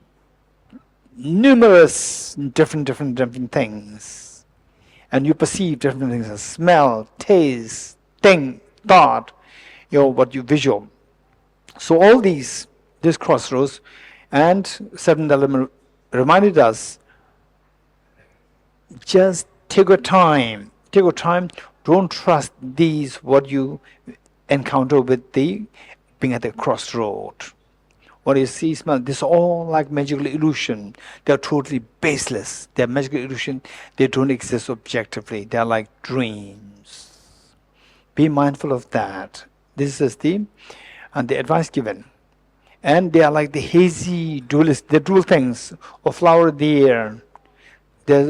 numerous different things. And you perceive different things as smell, taste, think, thought, what you visual. So all this crossroads, and 7th Dalai Lama reminded us, just take your time. Take your time. Don't trust these, what you encounter with the being at the crossroad. What you see, smell, this is all like magical illusion. They're totally baseless. They're magical illusion. They don't exist objectively. They're like dreams. Be mindful of that. This is the advice given. And they are like the hazy dualist, the dual things of flower there. There's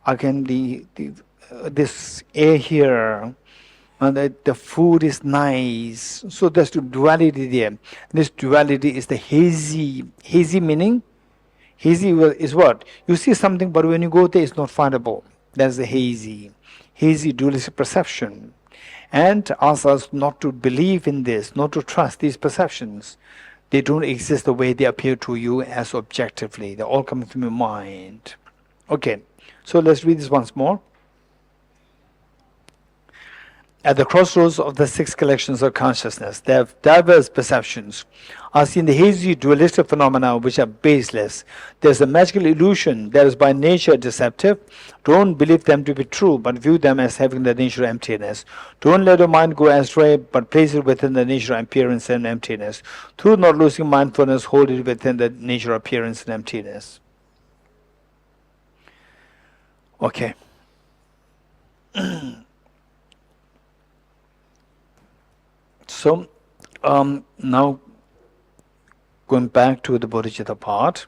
again this air here. And the food is nice. So there's the duality there. This duality is the hazy. Hazy meaning? Hazy is what? You see something, but when you go there, it's not findable. That's the hazy. Hazy dualistic perception. And ask us not to believe in this, not to trust these perceptions. They don't exist the way they appear to you as objectively. They're all coming from your mind. Okay, so let's read this once more. At the crossroads of the six collections of consciousness, there have diverse perceptions. Are seen the hazy dualistic phenomena which are baseless. There's a magical illusion that is by nature deceptive. Don't believe them to be true, but view them as having the nature of emptiness. Don't let your mind go astray, but place it within the nature of appearance and emptiness. Through not losing mindfulness, hold it within the nature of appearance and emptiness. Okay. So, now going back to the bodhicitta part.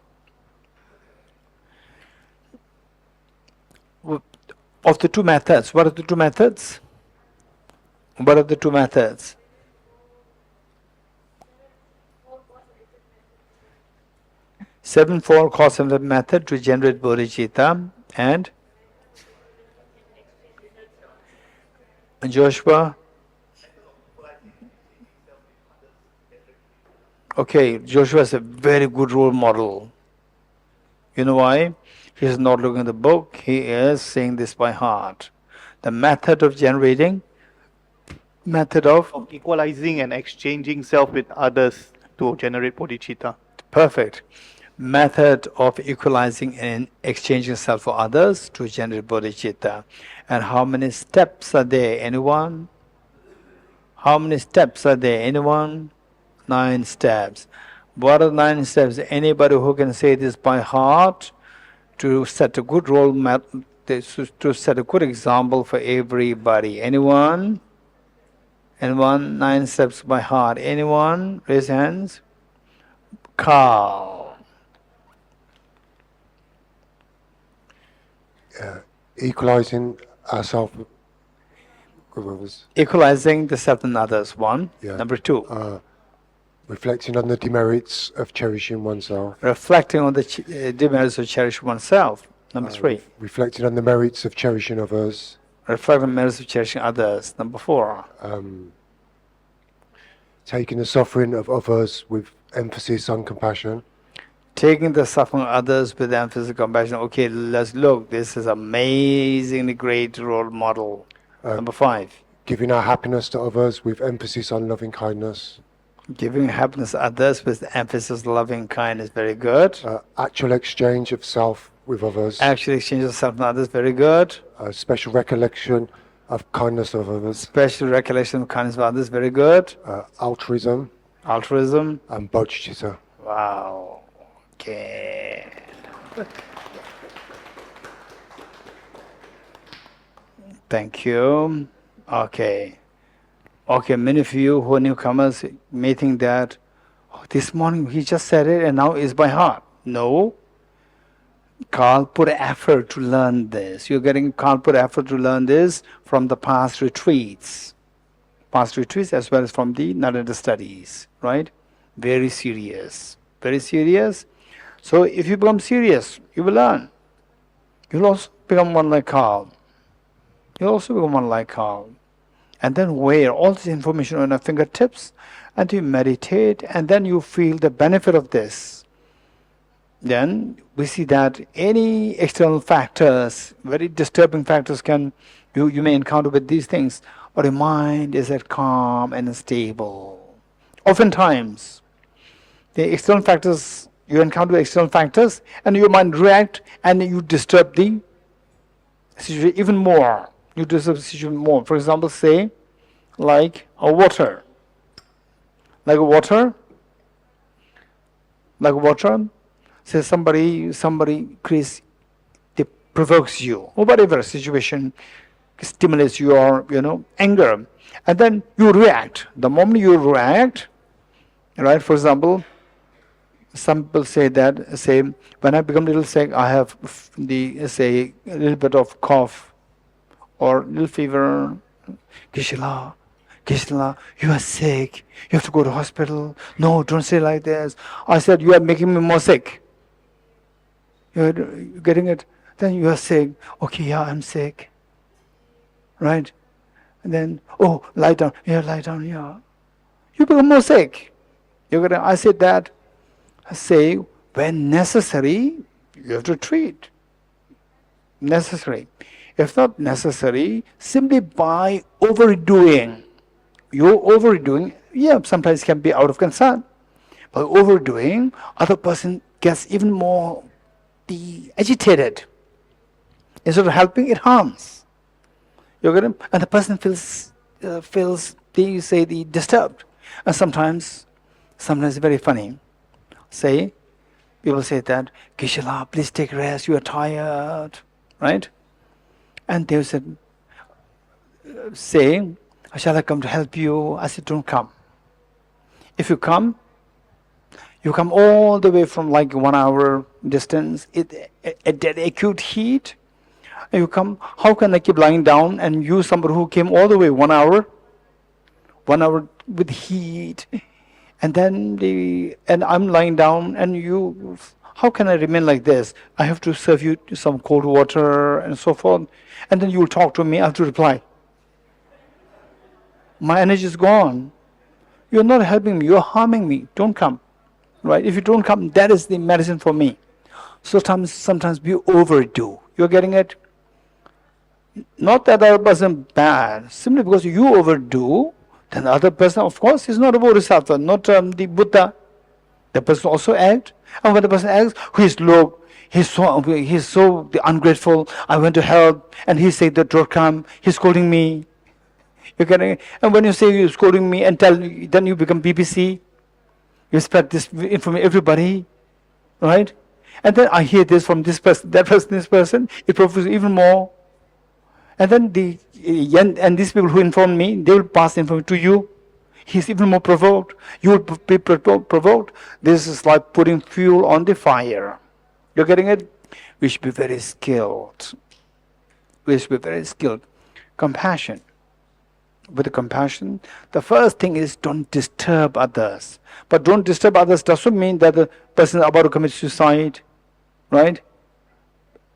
Of the two methods, what are the two methods? What are the two methods? Seven-fold cause-and-effect method to generate bodhicitta, and Joshua. Okay, Joshua is a very good role model. You know why? He is not looking at the book, he is saying this by heart. The method of generating, method of equalizing and exchanging self with others to generate bodhicitta. Perfect. Method of equalizing and exchanging self for others to generate bodhicitta. And how many steps are there? Anyone? How many steps are there? Anyone? 9 steps. What are 9 steps? Anybody who can say this by heart to set a good role model, to set a good example for everybody. Anyone? Anyone? 9 steps by heart. Anyone? Raise hands. Carl. Equalizing ourselves with others. Equalizing the self and others. 1. Yeah. Number 2. Reflecting on the demerits of cherishing oneself. Reflecting on the demerits of cherishing oneself. Number 3. Reflecting on the merits of cherishing others. Reflecting on the merits of cherishing others. Number 4. Taking the suffering of others with emphasis on compassion. Taking the suffering of others with emphasis on compassion. Okay, let's look. This is amazingly great role model. Number 5. Giving our happiness to others with emphasis on loving kindness. Giving happiness to others with emphasis on loving kindness. Very good. Actual exchange of self with others. Actual exchange of self and others. Very good. Special recollection of kindness of others. Special recollection of kindness of others. Very good. Altruism. Altruism. And bodhicitta. Wow. Okay. Thank you. Okay. Okay, many of you who are newcomers may think that this morning he just said it and now it's by heart. No. Carl put effort to learn this. You're getting Carl put effort to learn this from the past retreats. Past retreats as well as from the Narendra studies, right? Very serious. Very serious. So if you become serious, you will learn. You'll also become one like Carl. You'll also become one like Carl. And then wear all this information on your fingertips and you meditate and then you feel the benefit of this. Then we see that any external factors, very disturbing factors you may encounter with these things, or your mind is at calm and stable. Oftentimes, the external factors You encounter external factors and your mind react and you disturb the situation even more. You disturb the situation more. For example, say like a water. Like water. Say somebody creates, they provokes you, or whatever situation stimulates your, anger, and then you react. The moment you react, right? For example, some people say when I become a little sick, I have a little bit of cough or little fever. Geshe, you are sick. You have to go to hospital. No, don't say like this. I said, you are making me more sick. You're getting it? Then you are sick. Okay, yeah, I'm sick. Right? And then, oh, lie down. Yeah, lie down. Yeah. You become more sick. I said that. I say, when necessary, you have to treat. Necessary. If not necessary, simply by overdoing. Your overdoing, sometimes can be out of concern. By overdoing, other person gets even more agitated. Instead of helping, it harms. And the person feels disturbed. And sometimes it's very funny. People say that, Geshe, please take rest, you are tired, right? And they said, shall I come to help you? I said, don't come. If you come all the way from like 1 hour distance, at that acute heat, you come, how can I keep lying down and you, somebody who came all the way 1 hour with heat, and then I'm lying down and you, how can I remain like this? I have to serve you some cold water and so forth, and then you will talk to me, I have to reply. My energy is gone. You're not helping me, you're harming me. Don't come. Right? If you don't come, that is the medicine for me. So sometimes we overdo. You're getting it? Not that the other person bad. Simply because you overdo, then the other person, of course, is not a bodhisattva, not the Buddha. The person also acts. And when the person acts, he's low, he's so ungrateful. I went to help, and he said that don't come. He's scolding me. You're getting it? And when you say you're scolding me and then you become BBC. You spread this information everybody, right? And then I hear this from this person, that person, this person. It provokes even more. And then these people who inform me, they will pass information to you. He's even more provoked. You will be provoked. This is like putting fuel on the fire. You're getting it? We should be very skilled. Compassion. With the compassion, the first thing is don't disturb others. But don't disturb others doesn't mean that the person is about to commit suicide, right?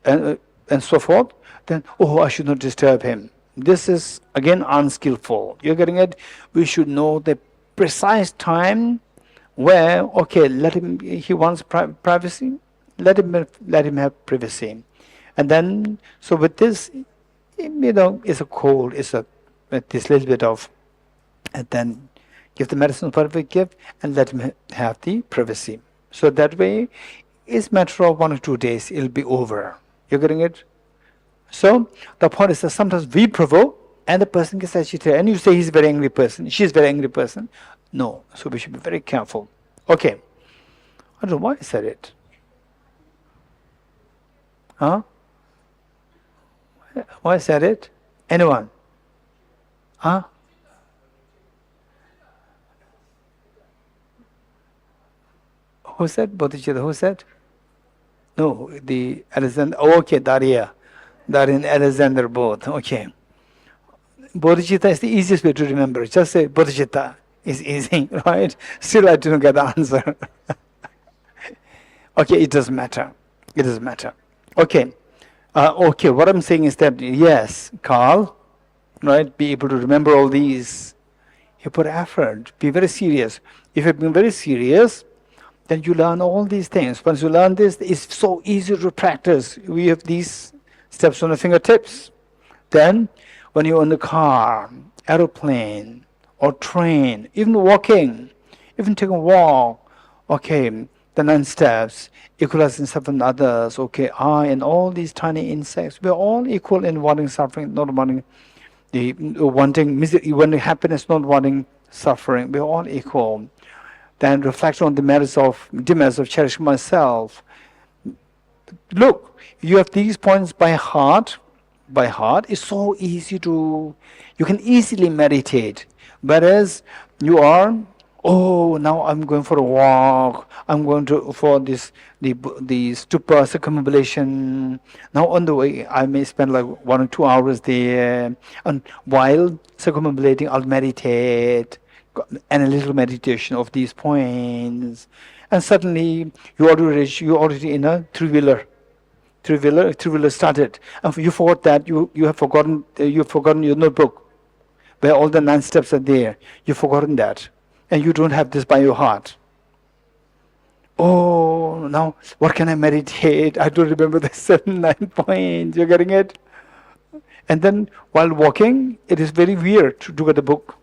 And so forth. Then, I should not disturb him. This is again unskillful. You're getting it? We should know the precise time where, let him. He wants privacy. Let him have privacy. And then, so with this, it's a cold. With this little bit of, and then give the medicine perfect gift and let him have the privacy. So that way, it's matter of 1 or 2 days, it'll be over. You're getting it? So the point is that sometimes we provoke and the person gets agitated, and you say he's a very angry person, she's a very angry person. No, so we should be very careful. Okay. I don't know why I said it. Huh? Why I said it? Anyone? Huh? Who said? Bodhicitta, who said? No, the Alexander. Daria. Daria and Alexander both. Okay. Bodhicitta is the easiest way to remember. Just say Bodhicitta. It's easy, right? Still I didn't get the answer. Okay, it doesn't matter. It doesn't matter. Okay. What I'm saying is that, yes, Carl, right, be able to remember all these. You put effort, be very serious. If you've been very serious, then you learn all these things. Once you learn this, it's so easy to practice. We have these steps on the fingertips. Then, when you're in the car, aeroplane, or train, even walking, even taking a walk, the 9 steps, equalizing self and others. Okay, I and all these tiny insects, we're all equal in wanting suffering, not wanting wanting happiness, not wanting suffering. We're all equal. Then reflection on the demerits of cherishing myself. Look, you have these points by heart. By heart, it's so easy you can easily meditate. Whereas you are, oh, now I'm going for a walk. I'm going for the stupa circumambulation. Now on the way, I may spend like 1 or 2 hours there. And while circumambulating, I'll meditate, and a little meditation of these points. And suddenly, you're already in a three-wheeler started, and you forgot that you have forgotten your notebook where all the 9 steps are there. You've forgotten that, and you don't have this by your heart. Oh, now what can I meditate? I don't remember the 7, 9 points. You're getting it? And then while walking, it is very weird to look at the book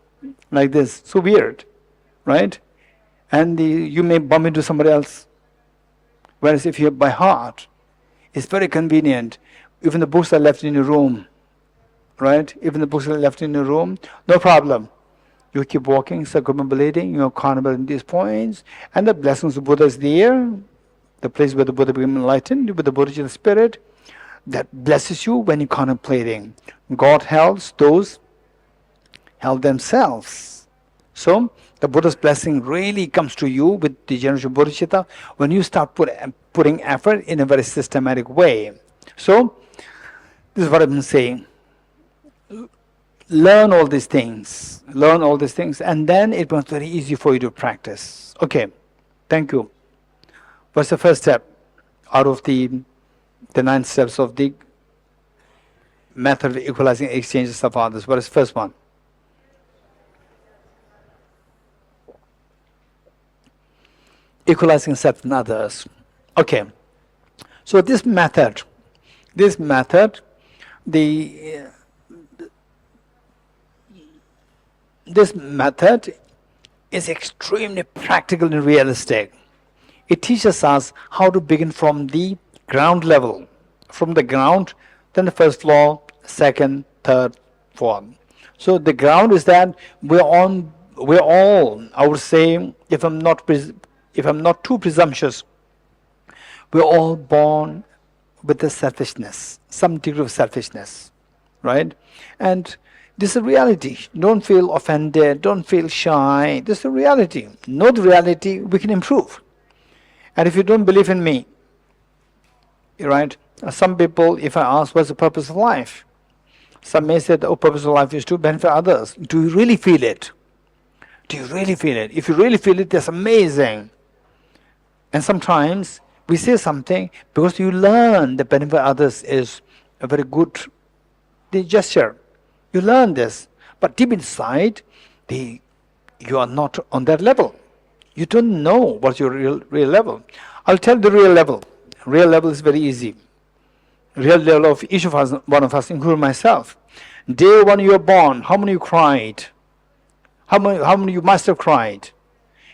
like this. So weird, right? And you may bump into somebody else. Whereas if you're by heart, it's very convenient. Even the books are left in your room, right? Even the books are left in your room, no problem. You keep walking, circumambulating, you're contemplating these points, and the blessings of Buddha is there, the place where the Buddha became enlightened, with the Bodhisattva spirit, that blesses you when you're contemplating. God helps those help themselves. So, the Buddha's blessing really comes to you with the generation of Bodhisattva when you start putting effort in a very systematic way. So, this is what I've been saying. Learn all these things, and then it becomes very easy for you to practice. Okay, thank you. What's the first step out of the 9 steps of the method of equalizing exchanges of others? What is the first one? Equalizing self and others. Okay, so this method is extremely practical and realistic. It teaches us how to begin from the ground level, from the ground, then the first floor, second, third, fourth. So the ground is that we're all, I would say, if I'm not too presumptuous, we're all born with the selfishness, some degree of selfishness, right? And this is a reality. Don't feel offended, don't feel shy. This is a reality. Know the reality, we can improve. And if you don't believe in me, right? Some people, if I ask what's the purpose of life, some may say the purpose of life is to benefit others. Do you really feel it? Do you really feel it? If you really feel it, that's amazing. And sometimes we say something because you learn the benefit of others is a very good gesture. You learn this. But deep inside, you are not on that level. You don't know what's your real level. I'll tell the real level. Real level is very easy. Real level of each of us, one of us, including myself. Day 1 you were born, how many you cried? How many you must have cried?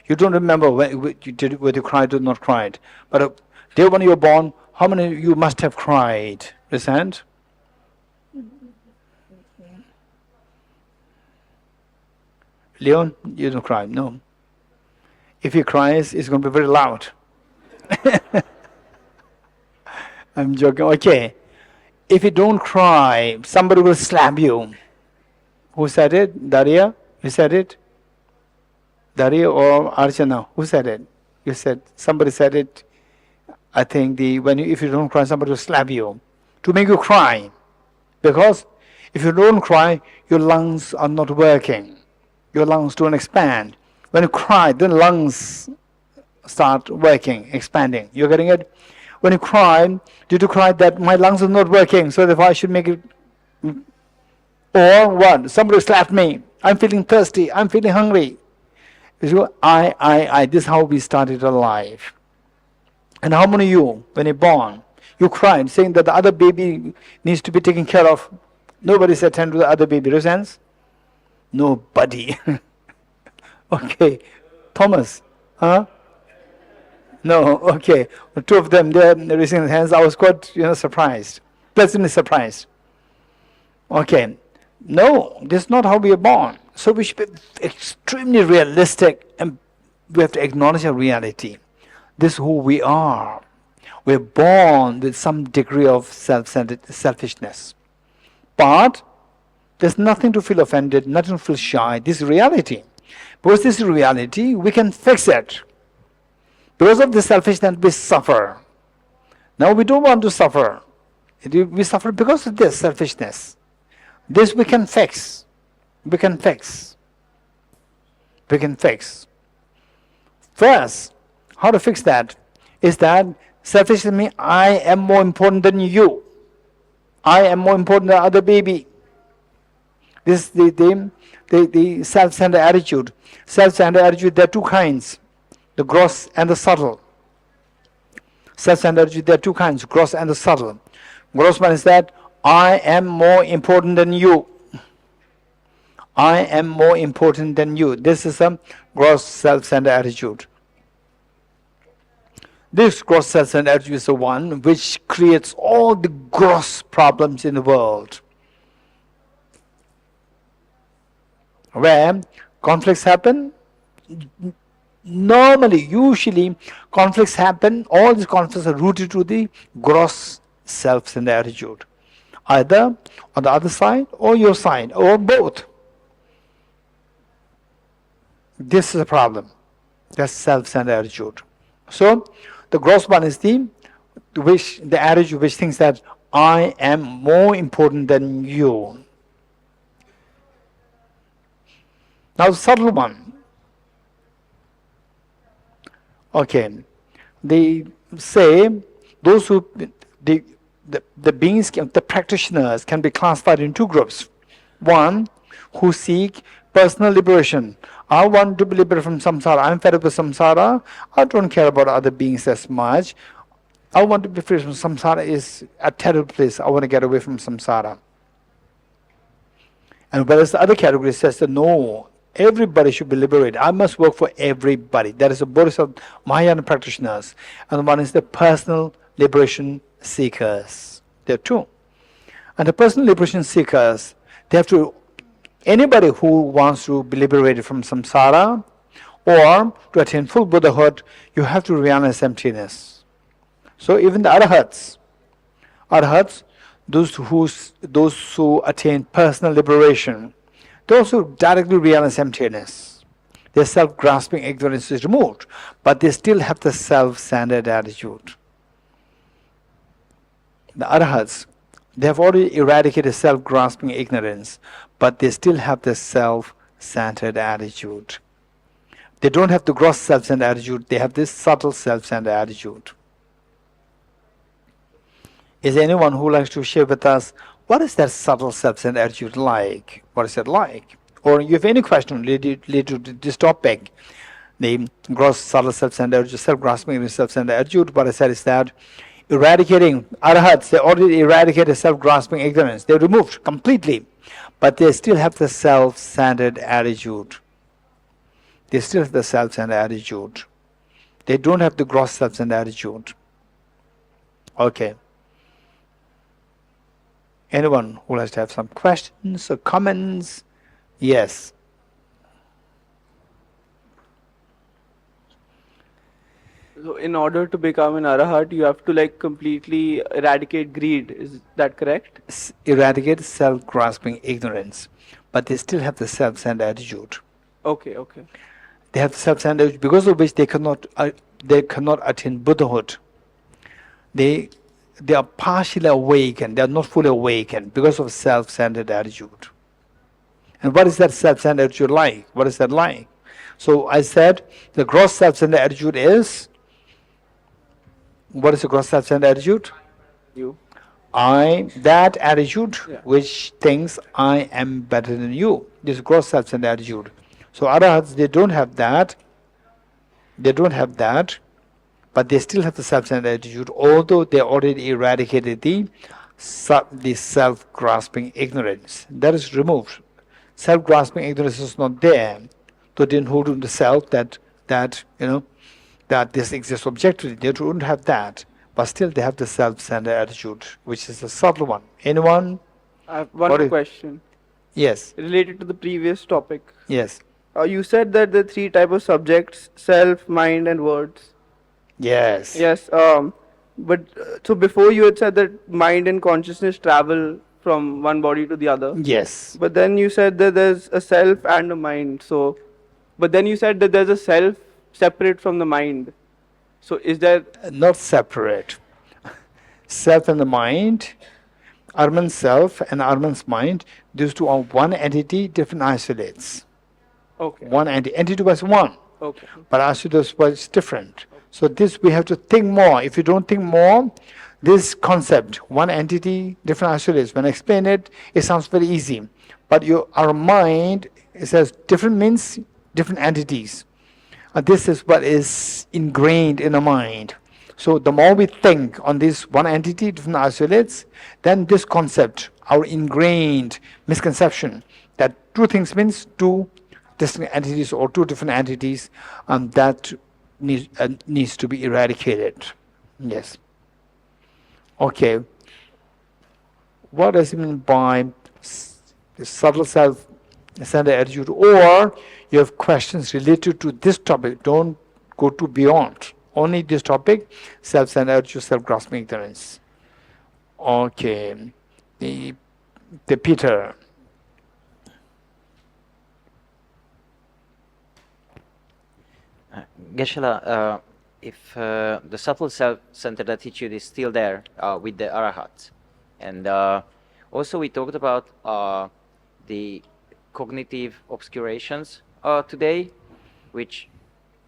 You don't remember whether you cried or not cried. But day 1 you were born, how many you must have cried? Raise hand. Leon, you don't cry, no. If he cries, it's going to be very loud. I'm joking. Okay. If you don't cry, somebody will slap you. Who said it? Daria? You said it? Daria or Archana? Who said it? You said, somebody said it. I think if you don't cry, somebody will slap you to make you cry. Because if you don't cry, your lungs are not working. Your lungs don't expand. When you cry, then lungs start working, expanding. You're getting it? When you cry, did you cry that my lungs are not working, so therefore I should make it? Or what? Somebody slapped me. I'm feeling thirsty. I'm feeling hungry. I. This is how we started our life. And how many of you, when you're born, you cried, saying that the other baby needs to be taken care of. Nobody said tend to the other baby. Raise hands? Nobody. Okay. Thomas, huh? No, okay. The two of them, they're raising their hands. I was quite, surprised, pleasantly surprised. Okay. No, this is not how we are born. So we should be extremely realistic, and we have to acknowledge our reality. This is who we are. We're born with some degree of self-centered selfishness. But there's nothing to feel offended, nothing to feel shy. This is reality. Because this is reality, we can fix it. Because of this selfishness, we suffer. Now we don't want to suffer. We suffer because of this selfishness. This we can fix. We can fix. We can fix. First, how to fix that is that selfishness means I am more important than you. I am more important than other baby. This is the self-centered attitude. Self-centered attitude, there are two kinds, the gross and the subtle. Self-centered attitude, there are two kinds, gross and the subtle. Gross one is that I am more important than you. I am more important than you. This is a gross self-centered attitude. This gross self-centered attitude is the one which creates all the gross problems in the world. Where conflicts happen, normally, usually, conflicts happen, all these conflicts are rooted to the gross self-centered attitude. Either on the other side, or your side, or both. This is a problem. That's self-centered attitude. So, the gross one is the attitude which thinks that I am more important than you. Now the subtle one. Okay. They say those who the beings, the practitioners can be classified in two groups. One, who seek personal liberation. I want to be liberated from samsara. I'm fed up with samsara. I don't care about other beings as much. I want to be free from samsara. Is a terrible place. I want to get away from samsara. And whereas the other category says that no, everybody should be liberated. I must work for everybody. That is the Bodhisattva Mahayana practitioners. And one is the personal liberation seekers. There are two. And the personal liberation seekers, they have to, anybody who wants to be liberated from samsara or to attain full Buddhahood, you have to realize emptiness. So even the arahats, those who attain personal liberation, they also directly realize emptiness. Their self-grasping ignorance is removed, but they still have the self-centered attitude. The arahats, they have already eradicated self-grasping ignorance, but they still have the self-centered attitude. They don't have the gross self-centered attitude, they have this subtle self-centered attitude. Is there anyone who likes to share with us what is that subtle self-centered attitude like? What is it like? Or if you have any question related to this topic, the gross subtle self-centered attitude, self-grasping self-centered attitude, what I said is that eradicating arahats, they already eradicated self-grasping ignorance. They removed completely, but they still have the self-centered attitude. They still have the self-centered attitude. They don't have the gross self-centered attitude. Okay. Anyone who likes to have some questions or comments? Yes. So in order to become an arahat, you have to completely eradicate greed. Is that correct? Eradicate self-grasping ignorance, but they still have the self-centered attitude. Okay. They have the self-centered attitude because of which they cannot attain Buddhahood. They are partially awakened. They are not fully awakened because of self-centered attitude. And what is that self-centered attitude like? What is that like? So I said the gross self-centered attitude is. What is the gross self-centered attitude? You. That attitude Yeah. which thinks I am better than you. This gross self-centered attitude. So arahats, they don't have that. But they still have the self-centered attitude, although they already eradicated the self-grasping ignorance. That is removed. Self-grasping ignorance is not there. So they didn't hold on the self that that this exists objectively. They don't have that, but still they have the self-centered attitude, which is a subtle one. Anyone? I have one What more is- question Yes, related to the previous topic. yes, You said that the three type of subjects: self, mind, and words. yes. Yes. But so before you had said that mind and consciousness travel from one body to the other. Yes. But then you said that there's a self and a mind. So, but then you said that there's a self separate from the mind. So is there? Not separate. Self and the mind, Arman's self and Arman's mind, these two are one entity, different isolates. Okay. One entity was one, Okay. but isolates was different. So this we have to think more. If you don't think more, this concept, one entity, different isolates, when I explain it, it sounds very easy. But our mind, it says different means different entities. This is what is ingrained in the mind. So the more we think on this one entity, different isolates, then this concept, our ingrained misconception that two things means two distinct entities or two different entities, that needs to be eradicated. Yes. Okay. What does it mean by the subtle self-centered attitude? Or you have questions related to this topic. Don't go to beyond. Only this topic, self-centered attitude, self-grasping ignorance. Okay. The Peter. Geshe, if the subtle self-centered attitude is still there with the arahat, and also we talked about the cognitive obscurations today, which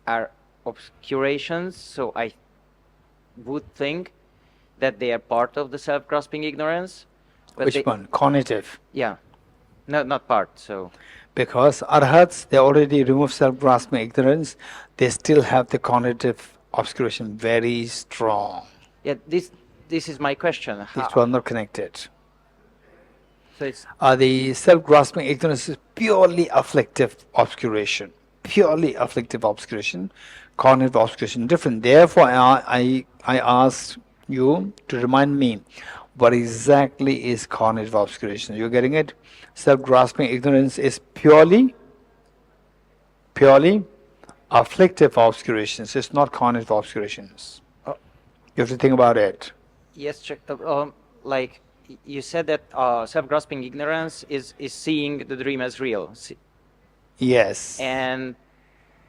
are obscurations, so I would think that they are part of the self-grasping ignorance. But Which one? Cognitive. Yeah, no, not part, so... Because arhats, they already remove self-grasping ignorance, they still have the cognitive obscuration very strong. Yeah, this is my question. These two are not connected. So it's... The self-grasping ignorance is purely afflictive obscuration. Purely afflictive obscuration. Cognitive obscuration different. Therefore, I asked you to remind me what exactly is cognitive obscuration. You're getting it? Self-grasping ignorance is purely afflictive obscurations. It's not cognitive obscurations. You have to think about it. Yes, like you said that self-grasping ignorance is seeing the dream as real. Yes. And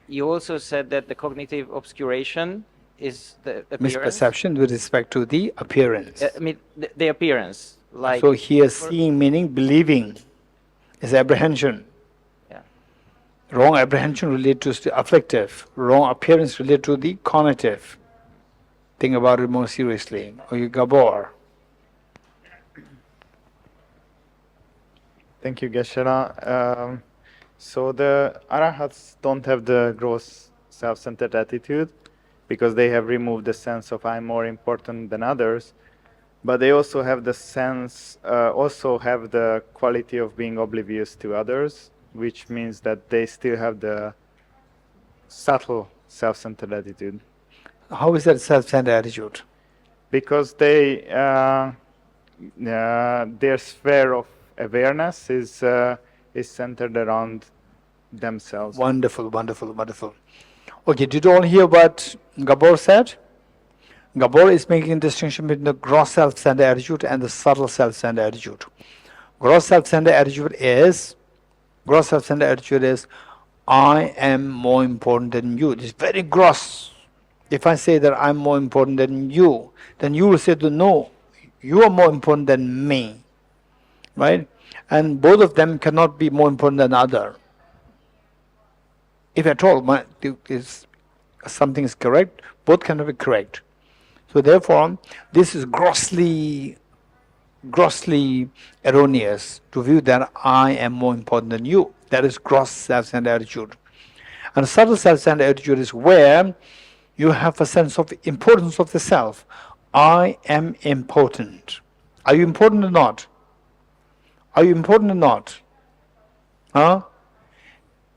you also said that the cognitive obscuration is the appearance. Misperception with respect to the appearance. I mean, the appearance. Like So here seeing meaning believing is apprehension. Yeah. Wrong apprehension related to the afflictive. Wrong appearance related to the cognitive. Think about it more seriously. Okay, Gabor. Thank you, Geshe. So the arahats don't have the gross self-centered attitude because they have removed the sense of I'm more important than others, but they also have the sense, also have the quality of being oblivious to others, which means that they still have the subtle self-centered attitude. How is that self-centered attitude? Because they, their sphere of awareness is centered around themselves. Wonderful, wonderful, wonderful. Okay, did you all hear what Gabor said? Gabor is making a distinction between the gross self-centered attitude and the subtle self-centered attitude. Gross self-centered attitude is, I am more important than you. It's very gross. If I say that I'm more important than you, then you will say that no, you are more important than me, right? And both of them cannot be more important than the other. If at all something is correct, both cannot be correct. So therefore, this is grossly erroneous to view that I am more important than you. That is gross self-centered attitude. And subtle self-centered attitude is where you have a sense of importance of the self. I am important. Are you important or not? Are you important or not? Huh?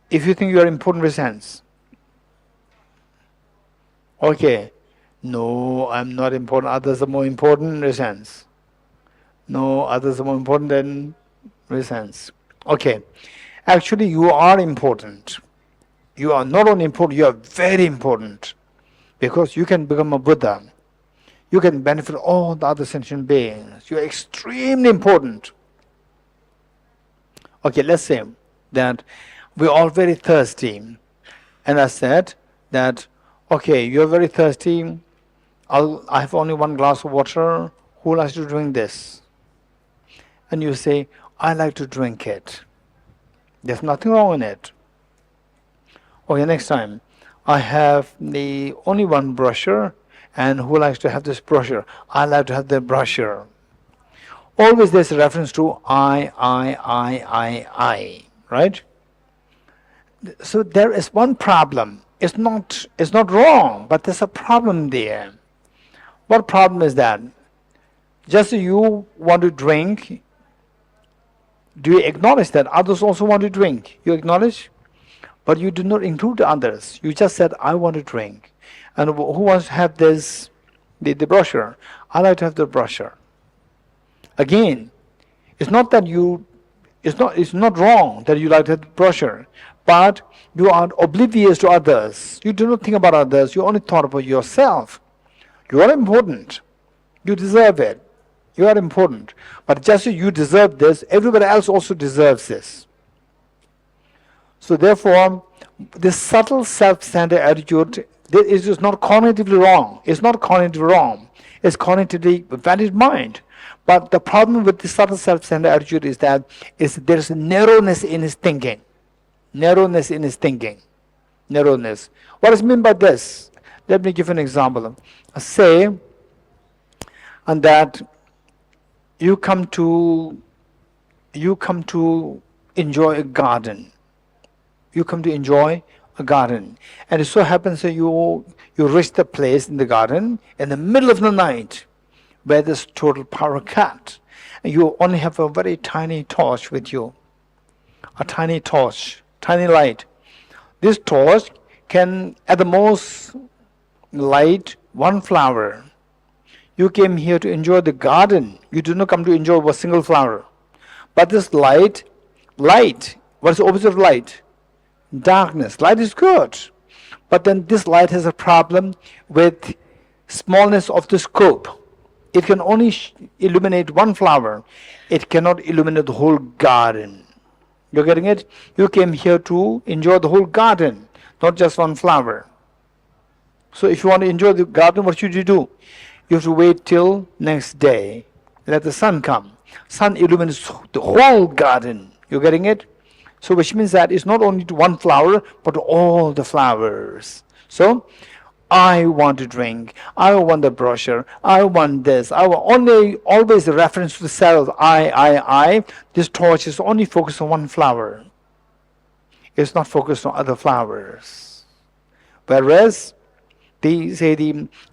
If you think you are important, raise hands. Okay. No, I'm not important. Others are more important in a sense. No, others are more important than in a sense. Okay. Actually, you are important. You are not only important, you are very important. Because you can become a Buddha. You can benefit all the other sentient beings. You are extremely important. Okay, let's say that we're all very thirsty. And I said that, okay, you're very thirsty. I have only one glass of water. Who likes to drink this? And you say, I like to drink it. There's nothing wrong in it. Okay, next time. I have the only one brusher, and who likes to have this brusher? I like to have the brusher. Always there's a reference to I, right? So there is one problem. It's not wrong, but there's a problem there. What problem is that? Just as you want to drink, do you acknowledge that others also want to drink? You acknowledge? But you do not include others. You just said, I want to drink. And who wants to have this, the brochure? I like to have the brochure. Again, it's not that it's not wrong that you like to have the brochure, but you are oblivious to others. You do not think about others. You only thought about yourself. You are important. You deserve it. You are important. But just as you deserve this, everybody else also deserves this. So therefore, this subtle self-centered attitude is just not cognitively wrong. It's not cognitively wrong. It's cognitively valid mind. But the problem with the subtle self-centered attitude is that there is narrowness in his thinking. Narrowness in his thinking. Narrowness. What is meant by this? Let me give an example. Say, and that you come to enjoy a garden. You come to enjoy a garden, and it so happens that you reach the place in the garden in the middle of the night, where there's total power cut, and you only have a very tiny torch with you, a tiny torch, tiny light. This torch can, at the most, light one flower. You came here to enjoy the garden. You did not come to enjoy a single flower. But this light, what is the opposite of light? Darkness. Light is good. But then this light has a problem with smallness of the scope. It can only illuminate one flower. It cannot illuminate the whole garden. You're getting it? You came here to enjoy the whole garden, not just one flower. So if you want to enjoy the garden, what should you do? You have to wait till next day. Let the sun come. Sun illuminates the whole garden. You're getting it? So which means that it's not only to one flower, but to all the flowers. So, I want to drink. I want the brochure. I want this. I want always a reference to the self. I. This torch is only focused on one flower. It's not focused on other flowers. Whereas, they say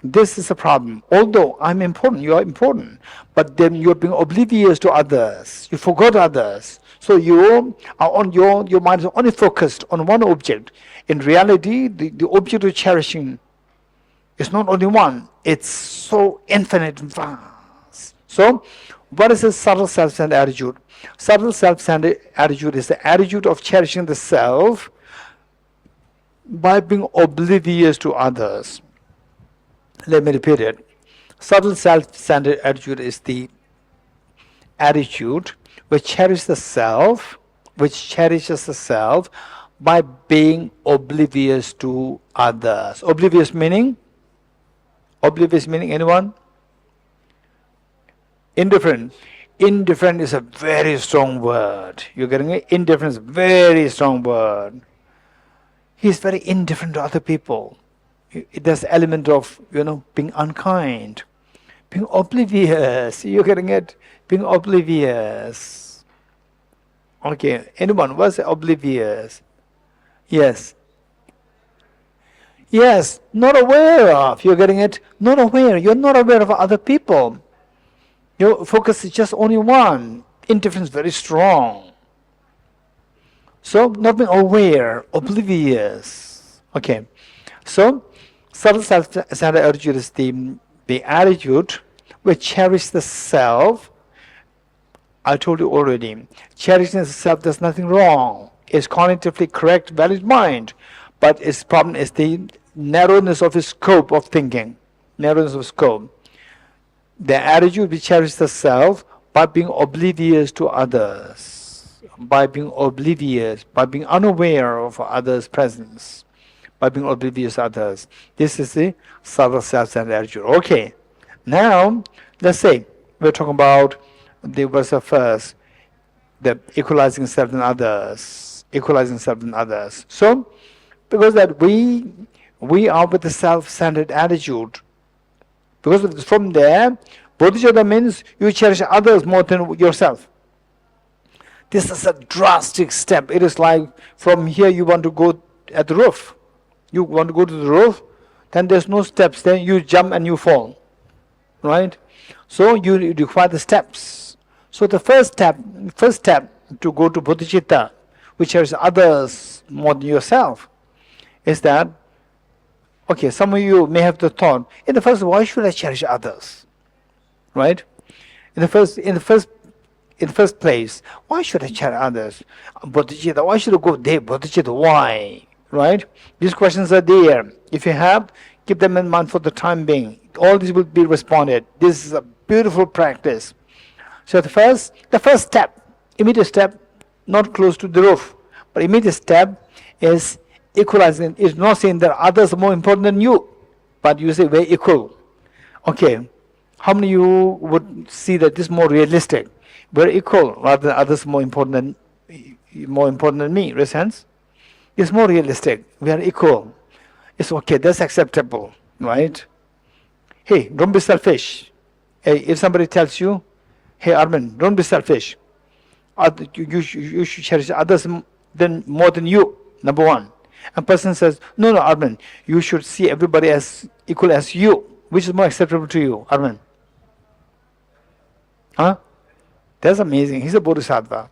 this is a problem. Although I'm important, you are important, but then you're being oblivious to others. You forgot others. So you are on your mind is only focused on one object. In reality, the object of cherishing is not only one. It's so infinite and vast. So, what is a subtle self-centered attitude? Subtle self-centered attitude is the attitude of cherishing the self by being oblivious to others. Let me repeat it. Subtle self-centered attitude is the attitude which cherishes the self, by being oblivious to others. Oblivious meaning anyone? Indifferent. Indifferent is a very strong word. You're getting it? Indifferent is a very strong word. He's very indifferent to other people. There's an element of, being unkind, being oblivious. You're getting it? Being oblivious. Okay, anyone? What's oblivious? Yes. Yes, not aware of. You're getting it? Not aware. You're not aware of other people. Your focus is just only one. Indifference is very strong. So, not being aware, oblivious. Okay. So, Subtle self-centered attitude is the attitude which cherishes the self. I told you already, cherishing the self, there's nothing wrong. It's cognitively correct, valid mind. But its problem is the narrowness of its scope of thinking. Narrowness of scope. The attitude which cherishes the self by being oblivious to others. By being oblivious, by being unaware of others' presence. By being oblivious to others. This is the subtle self-centered attitude. Okay. Now, let's say we're talking about the verse of first, the equalizing self and others. Equalizing self and others. So, because that we are with the self-centered attitude. Because from there, bodhicitta means you cherish others more than yourself. This is a drastic step. It is like from here you want to go at the roof. You want to go to the roof, then there's no steps. Then you jump and you fall. Right? So you require the steps. So the first step to go to bodhicitta, which cherishes others more than yourself, is that, okay, some of you may have the thought, in the first, why should I cherish others? Right? In the first place, why should I cherish others? Bodhicitta, why should I go there? Bodhicitta, why? Right? These questions are there. If you have, keep them in mind for the time being. All these will be responded. This is a beautiful practice. So the first step, immediate step, not close to the roof, but immediate step is equalizing. It's not saying that others are more important than you, but you say we're equal. Okay, how many of you would see that this is more realistic? We're equal rather than others more important than me. Raise hands. It's more realistic. We are equal. It's okay. That's acceptable, right? Hey, don't be selfish. Hey, if somebody tells you, hey Armin, don't be selfish. You should cherish others more than you. Number one. And person says, no, Armin, you should see everybody as equal as you. Which is more acceptable to you, Armin? Huh? That's amazing. He's a bodhisattva.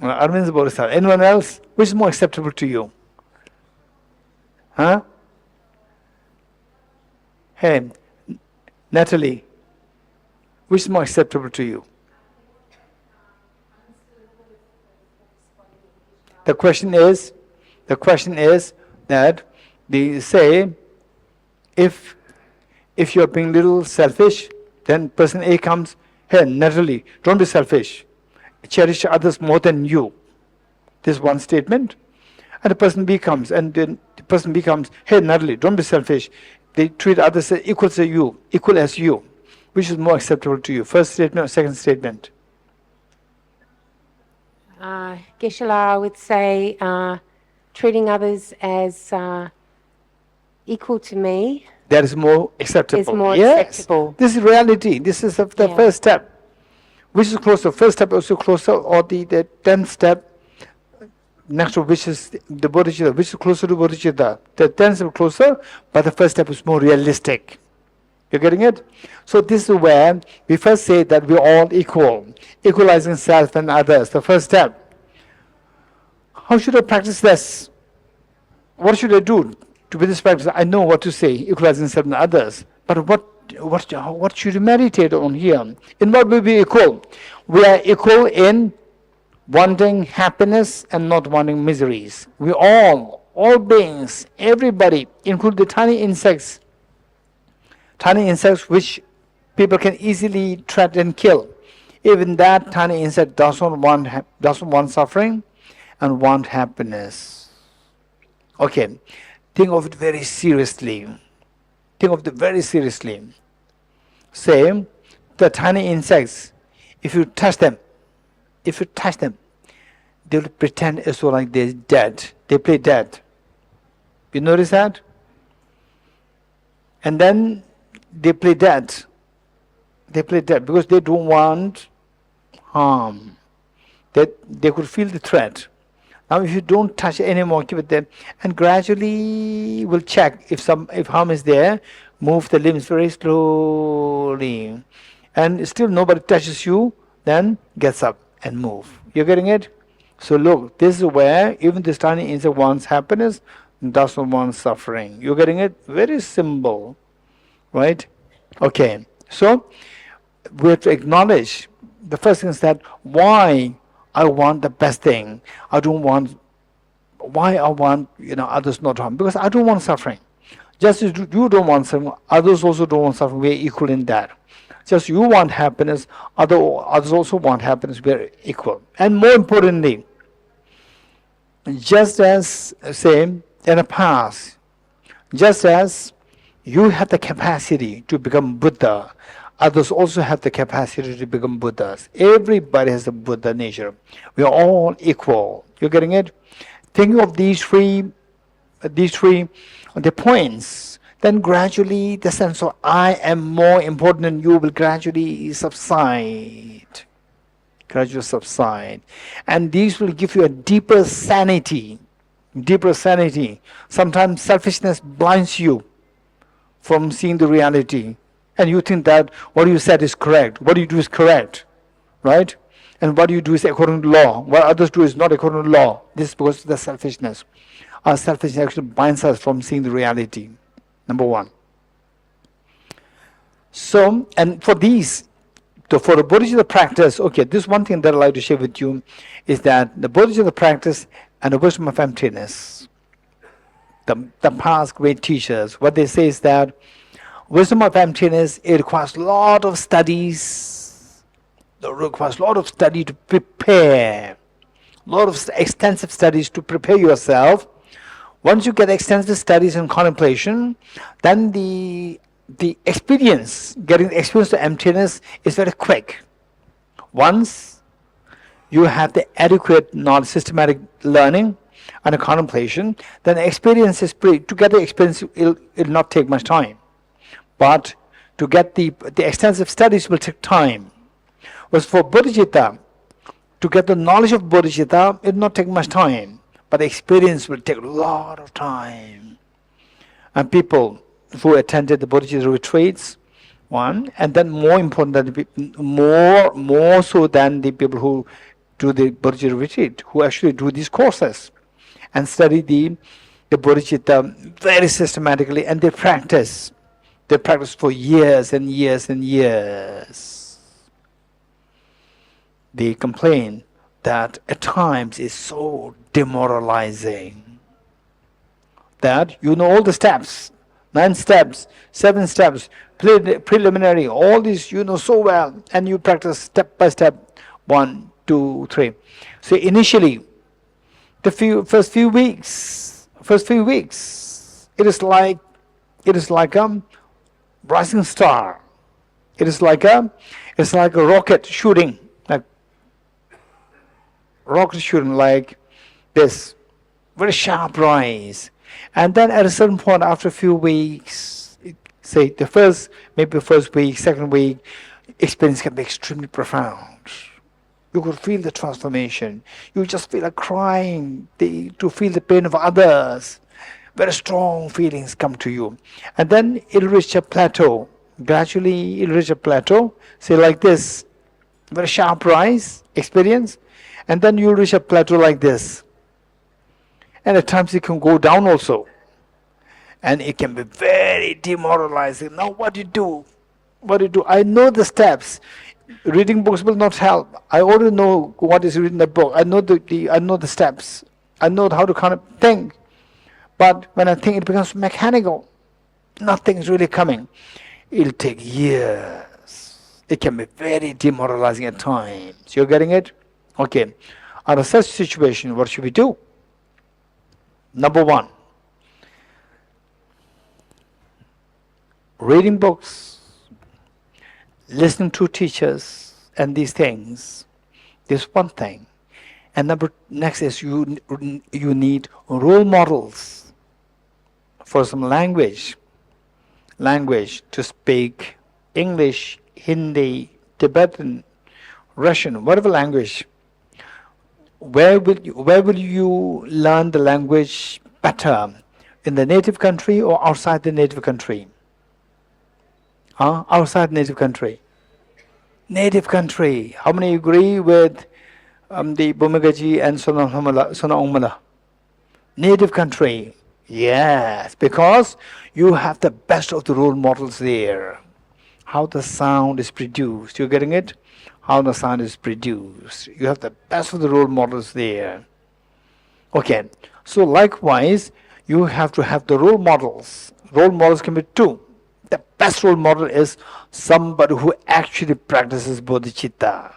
Armin is a bodhisattva. Anyone else? Which is more acceptable to you? Huh? Hey, Natalie, which is more acceptable to you? The question is that they say, if you are being little selfish, then person A comes, hey, Natalie, don't be selfish. Cherish others more than you. This is one statement. And the person B comes, and then the person becomes, hey, Natalie, don't be selfish. They treat others as equal as you. Which is more acceptable to you? First statement or second statement? Geshe, I would say treating others as equal to me. That is more acceptable. Is more yes. acceptable. This is reality. This is the first step. Which is closer? First step also closer, or the 10th step next to which is the bodhicitta, which is closer to bodhicitta. The 10th step closer, but the first step is more realistic. You're getting it? So this is where we first say that we're all equal. Equalizing self and others. The first step. How should I practice this? What should I do to be this practice? I know what to say, equalizing self and others. But what should you meditate on here? In what will be equal? We are equal in wanting happiness and not wanting miseries. We all beings, everybody, including the tiny insects which people can easily tread and kill. Even that tiny insect doesn't want suffering and want happiness. Okay, think of it very seriously. Say, the tiny insects, if you touch them, they will pretend as though like they're dead. They play dead. You notice that? And then they play dead. Because they don't want harm. They could feel the threat. Now if you don't touch anymore, keep it there, and gradually will check if harm is there, move the limbs very slowly. And still nobody touches you, then gets up and move. You're getting it? So look, this is where even this tiny insect wants happiness, does not want suffering. You're getting it? Very simple, right? Okay, so we have to acknowledge the first thing is that why I want the best thing. I don't want, why I want, others not to harm, because I don't want suffering. Just as you don't want suffering, others also don't want suffering. We're equal in that. Just you want happiness, others also want happiness. We're equal. And more importantly, just as, say, in the past, just as you have the capacity to become Buddha, others also have the capacity to become Buddhas. Everybody has the Buddha nature. We are all equal. You're getting it? Thinking of these three the points, then gradually the sense of I am more important than you will gradually subside. Gradually subside. And these will give you a deeper sanity. Deeper sanity. Sometimes selfishness blinds you from seeing the reality. And you think that what you said is correct. What you do is correct. Right? And what you do is according to law. What others do is not according to law. This is because of the selfishness. Our selfishness actually binds us from seeing the reality. Number one. So, and for these, for the Bodhicitta practice, okay, this one thing that I'd like to share with you is that the Bodhicitta practice and the wisdom of emptiness, the past great teachers, what they say is that wisdom of emptiness, it requires a lot of studies, it requires a lot of study to prepare, a lot of extensive studies to prepare yourself. Once you get extensive studies and contemplation, then the experience, getting the experience to emptiness is very quick. Once you have the adequate systematic learning and a contemplation, then the experience is to get the experience, it'll not take much time. But to get the extensive studies will take time. Whereas for Bodhicitta, to get the knowledge of Bodhicitta, it will not take much time. But the experience will take a lot of time. And people who attended the Bodhicitta retreats, one, and then more important than more so than the people who do the Bodhicitta retreat, who actually do these courses and study the Bodhicitta very systematically, and they practice. They practice for years and years and years. They complain that at times is so demoralizing that you know all the steps, 9 steps, 7 steps, preliminary, all these you know so well, and you practice step by step, 1, 2, 3. So initially, the first few weeks, it is like a rising star. It is like a rocket shooting, like this, very sharp rise. And then at a certain point, after a few weeks, say the first week, second week, experience can be extremely profound. You could feel the transformation. You just feel like crying to feel the pain of others. Very strong feelings come to you. And then it'll reach a plateau. Gradually it'll reach a plateau, say like this, very sharp rise, experience. And then you'll reach a plateau like this. And at times it can go down also. And it can be very demoralizing. Now what do you do? I know the steps. Reading books will not help. I already know what is written in the book. I know the steps. I know how to kind of think. But when I think, it becomes mechanical. Nothing is really coming. It'll take years. It can be very demoralizing at times. You're getting it? Okay. Under such situation, what should we do? Number 1, reading books, listening to teachers, and these things. This one thing. And next is you need role models for some language to speak English, Hindi, Tibetan, Russian, whatever language. Where will you learn the language better? In the native country or outside the native country? Outside native country. Native country. How many agree with the Bhumikaji and Sona Omala? Native country. Yes, because you have the best of the role models there. How the sound is produced. You're getting it? How the sound is produced. You have the best of the role models there. Okay, so likewise, you have to have the role models. Role models can be two. The best role model is somebody who actually practices bodhicitta.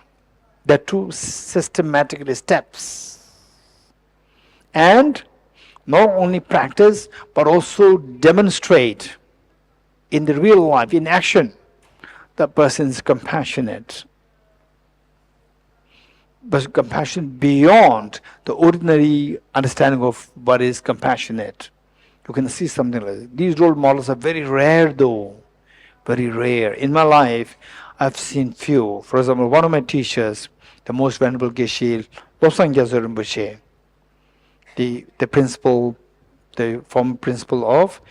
There are two systematic steps. And not only practice, but also demonstrate in the real life, in action, the person is compassionate. But compassion beyond the ordinary understanding of what is compassionate. You can see something like that. These role models are very rare though. Very rare. In my life, I've seen few. For example, one of my teachers, the most Venerable Geshe, Losang Gyaltsen Rinpoche, the principal, the former principal of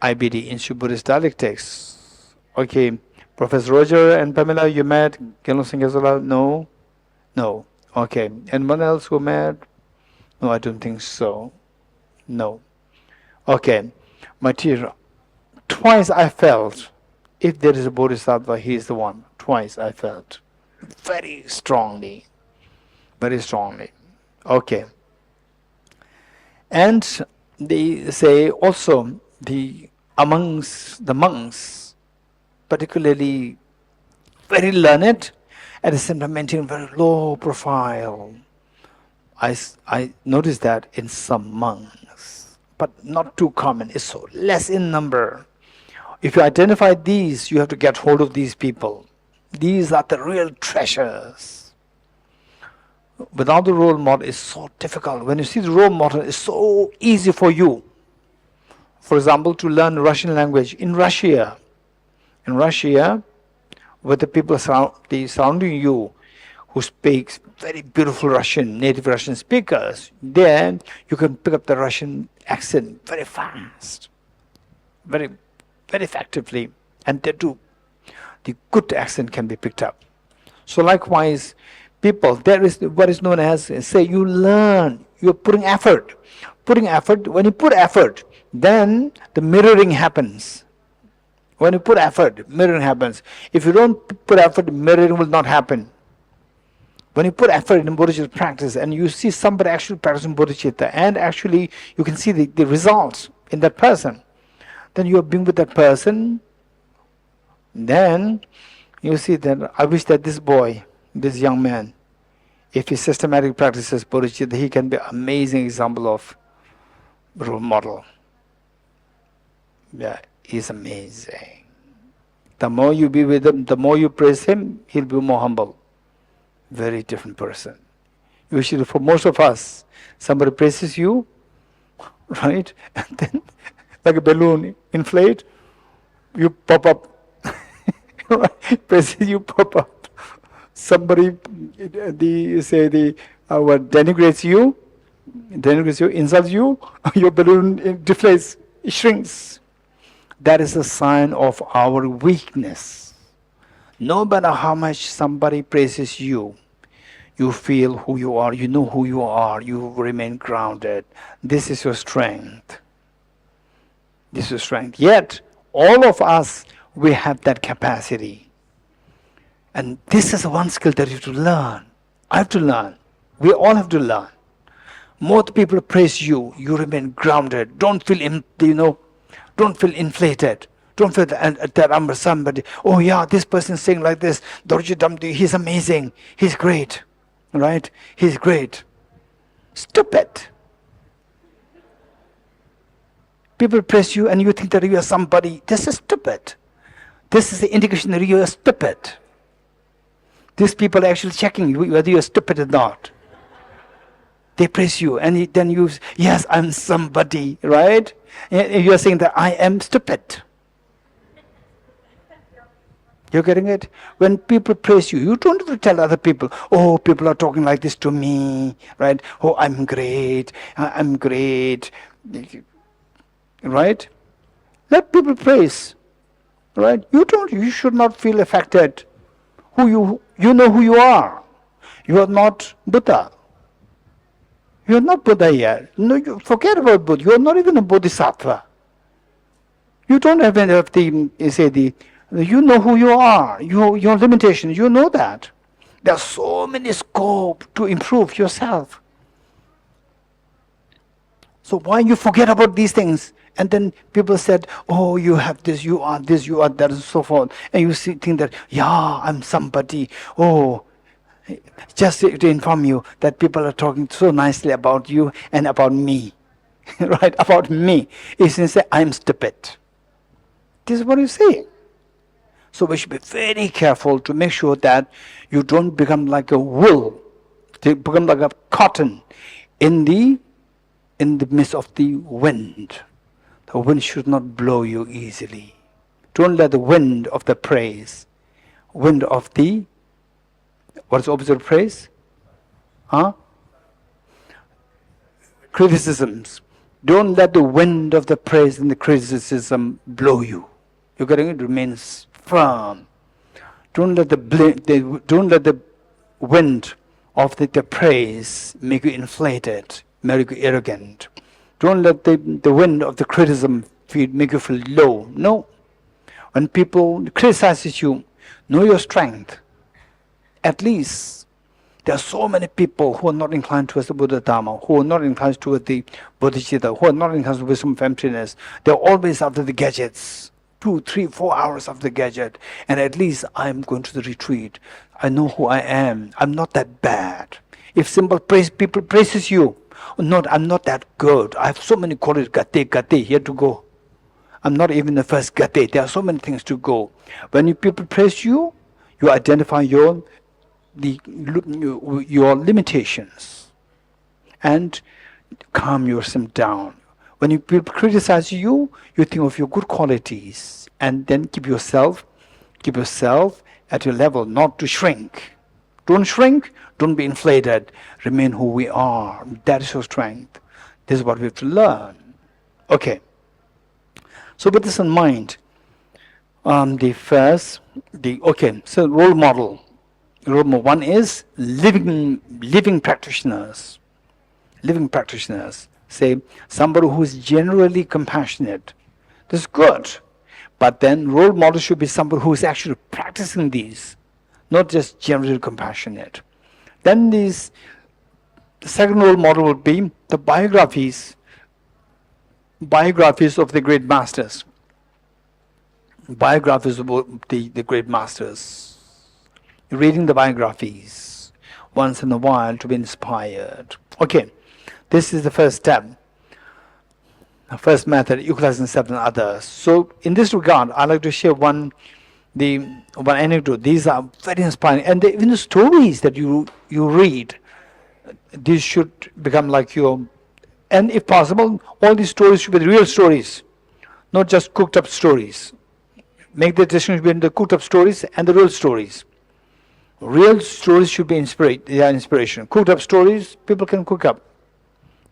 IBD, Institute Buddhist Dialectics. Okay, Professor Roger and Pamela, you met? Gyaltsen Gyaltsen? No? No. Okay. Anyone else who met? No, I don't think so. No. Okay. My teacher, twice I felt, if there is a Bodhisattva, he is the one. Twice I felt. Very strongly. Very strongly. Okay. And they say also, amongst the monks, particularly very learned, at the same time maintaining very low profile. I noticed that in some monks, but not too common. It's so less in number. If you identify these, you have to get hold of these people. These are the real treasures. Without the role model, it's so difficult. When you see the role model, it's so easy for you. For example, to learn Russian language in Russia. In Russia, with the people surrounding you who speaks very beautiful Russian, native Russian speakers, then you can pick up the Russian accent very fast, very, very effectively, and they do. The good accent can be picked up. So likewise, people, there is what is known as, say, you learn, you're putting effort. Putting effort, when you put effort, then the mirroring happens. When you put effort, mirroring happens. If you don't put effort, mirroring will not happen. When you put effort in bodhicitta practice and you see somebody actually practicing bodhicitta and actually you can see the results in that person, then you are being with that person, then you see that I wish that this boy, this young man, if he systematically practices bodhicitta, he can be an amazing example of role model. Yeah. He's amazing. The more you be with him, the more you praise him, he'll be more humble. Very different person. Usually for most of us, somebody praises you, right? And then, like a balloon, inflate, you pop up. Praises you, pop up. Somebody, denigrates you, insults you, your balloon deflates, it shrinks. That is a sign of our weakness. No matter how much somebody praises you, you feel who you are, you know who you are, you remain grounded. This is your strength. This is your strength. Yet, all of us, we have that capacity. And this is one skill that you have to learn. I have to learn. We all have to learn. More people praise you, you remain grounded. Don't feel, don't feel inflated. Don't feel that I'm somebody. Oh yeah, this person is saying like this. Dorji Damdul, he's amazing. He's great. Right? He's great. Stupid. People praise you and you think that you are somebody. This is stupid. This is the indication that you are stupid. These people are actually checking you whether you are stupid or not. They praise you and then you, yes, I'm somebody, right? And you're saying that I am stupid. You're getting it? When people praise you, you don't have to tell other people, oh, people are talking like this to me, right? Oh, I'm great, I'm great, right? Let people praise, right? You should not feel affected. You know who you are. You are not Buddha. You're not Buddha yet. No, you forget about Buddha. You're not even a Bodhisattva. You don't have any of you know who you are, your limitations, you know that. There's so many scope to improve yourself. So why you forget about these things? And then people said, oh, you have this, you are that, and so forth. And you think that, yeah, I'm somebody. Oh, just to inform you that people are talking so nicely about you and about me. Right, about me. Is to say, I'm stupid. This is what you say. So we should be very careful to make sure that you don't become like a wool, to become like a cotton in the midst of the wind. The wind should not blow you easily. Don't let the wind of the praise, wind of the, what is the opposite of praise? Criticisms. Don't let the wind of the praise and the criticism blow you. You're getting it? Remains firm. Don't let the wind of the praise make you inflated, make you arrogant. Don't let the wind of the criticism make you feel low. No. When people criticize you, know your strength. At least there are so many people who are not inclined towards the Buddha Dharma, who are not inclined towards the bodhicitta, who are not inclined to wisdom of emptiness. They're always after the gadgets. 2, 3, 4 hours of the gadget, and at least I'm going to the retreat. I know who I am. I'm not that bad. If people praises you, I'm not that good. I have so many qualities, gate, here to go. I'm not even the first gate. There are so many things to go. When people praise you, you identify your limitations and calm yourself down. When people criticize you, you think of your good qualities and then keep yourself at your level, not to shrink. Don't shrink, don't be inflated. Remain who we are. That is your strength. This is what we have to learn. Okay. So with this in mind, so role model. Role model 1 is living practitioners. Living practitioners. Say, somebody who is generally compassionate. This is good. But then role model should be somebody who is actually practicing these, not just generally compassionate. Then the second role model would be the biographies of the great masters. Biographies of the great masters. Reading the biographies once in a while to be inspired. Okay. This is the first step. The first method, equalizing self and others. So in this regard, I'd like to share one anecdote. These are very inspiring. And even the stories that you read, these should become like your, and if possible, all these stories should be the real stories, not just cooked up stories. Make the distinction between the cooked up stories and the real stories. Real stories should be inspiration. Cooked up stories, people can cook up.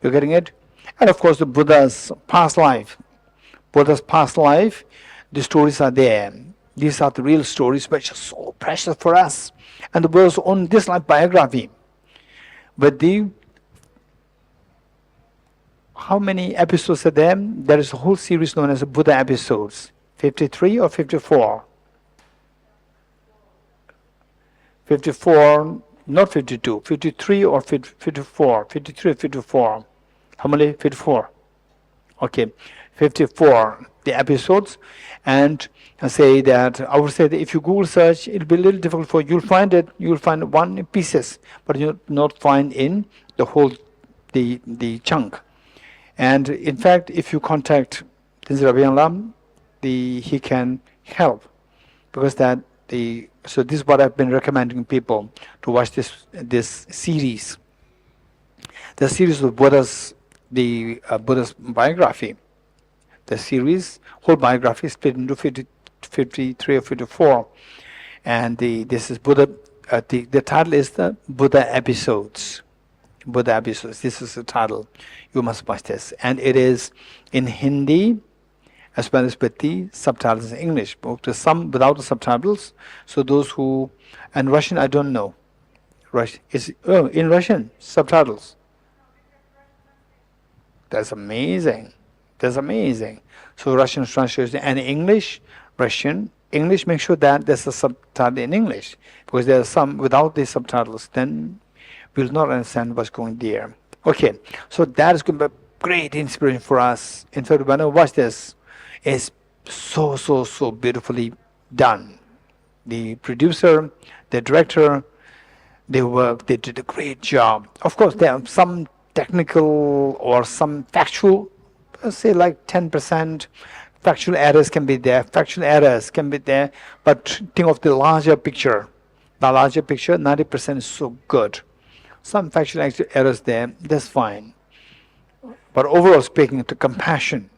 You're getting it? And of course the Buddha's past life. The stories are there. These are the real stories which are so precious for us. And the Buddha's own this life biography. But how many episodes are there? There is a whole series known as Buddha episodes. 53 or 54? 54, not 52. 53 or 54? 53 or 54? How many? 54. Okay, 54 the episodes, and I say that I would say that if you Google search, it'll be a little difficult for you. You'll find one in pieces, but you'll not find in the whole the chunk. And in fact, if you contact Tenzin Rabbi Lam, he can help, because so this is what I've been recommending people to watch this series. The series of Buddha's biography. The series, whole biography is split into 53 or 54. And this is Buddha, the title is the Buddha episodes. Buddha episodes, this is the title. You must watch this. And it is in Hindi, as well as with the subtitles in English. But some without the subtitles. So those who, and Russian, I don't know. In Russian, subtitles. That's amazing. That's amazing. So Russian translation and English, Russian, English, make sure that there's a subtitle in English, because there are some without the subtitles, then we'll not understand what's going there. Okay, so that is going to be a great inspiration for us. In fact, when I watch this, it's so beautifully done. The producer, the director, they did a great job. Of course, there are some technical or some factual, say like 10%. Factual errors can be there, but think of the larger picture. The larger picture, 90% is so good. Some factual errors there, that's fine. But overall speaking, the compassion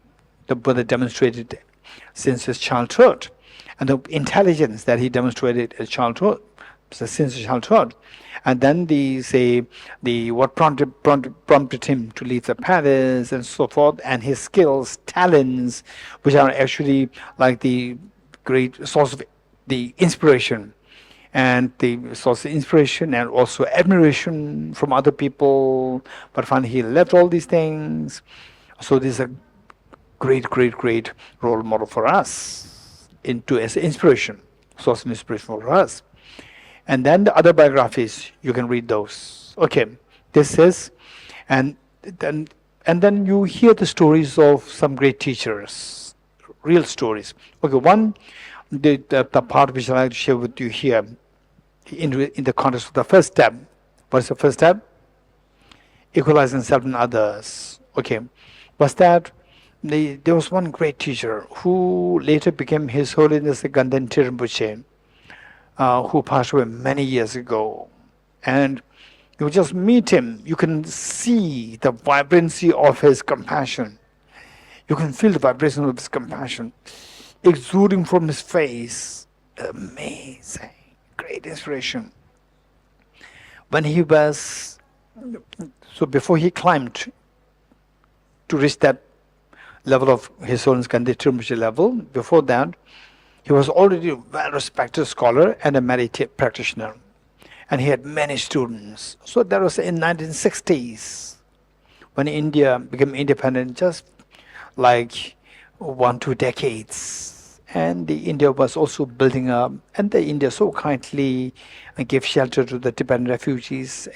the Buddha demonstrated since his childhood, and the intelligence that he demonstrated as childhood, since his childhood, and then what prompted him to leave the palace and so forth, and his skills, talents, which are actually like the great source of the inspiration, and the source of inspiration and also admiration from other people. But finally he left all these things. So this is a great role model for us as inspiration, source of inspiration for us. And then the other biographies, you can read those. Okay, this is, and then you hear the stories of some great teachers, real stories. Okay, one, the part which I like to share with you here, in the context of the first step. What is the first step? Equalizing self and others. Okay, was that there was one great teacher who later became His Holiness the Ganden Rinpoche, who passed away many years ago. And you just meet him, you can see the vibrancy of his compassion. You can feel the vibration of his compassion exuding from his face. Amazing, great inspiration. When he was, so before he climbed to reach that level of His Holiness Ganden Rinpoche level, before that, he was already a well-respected scholar and a meditative practitioner. And he had many students. So that was in 1960s, when India became independent, just like 1-2 decades. And India was also building up, and the India so kindly gave shelter to the Tibetan refugees,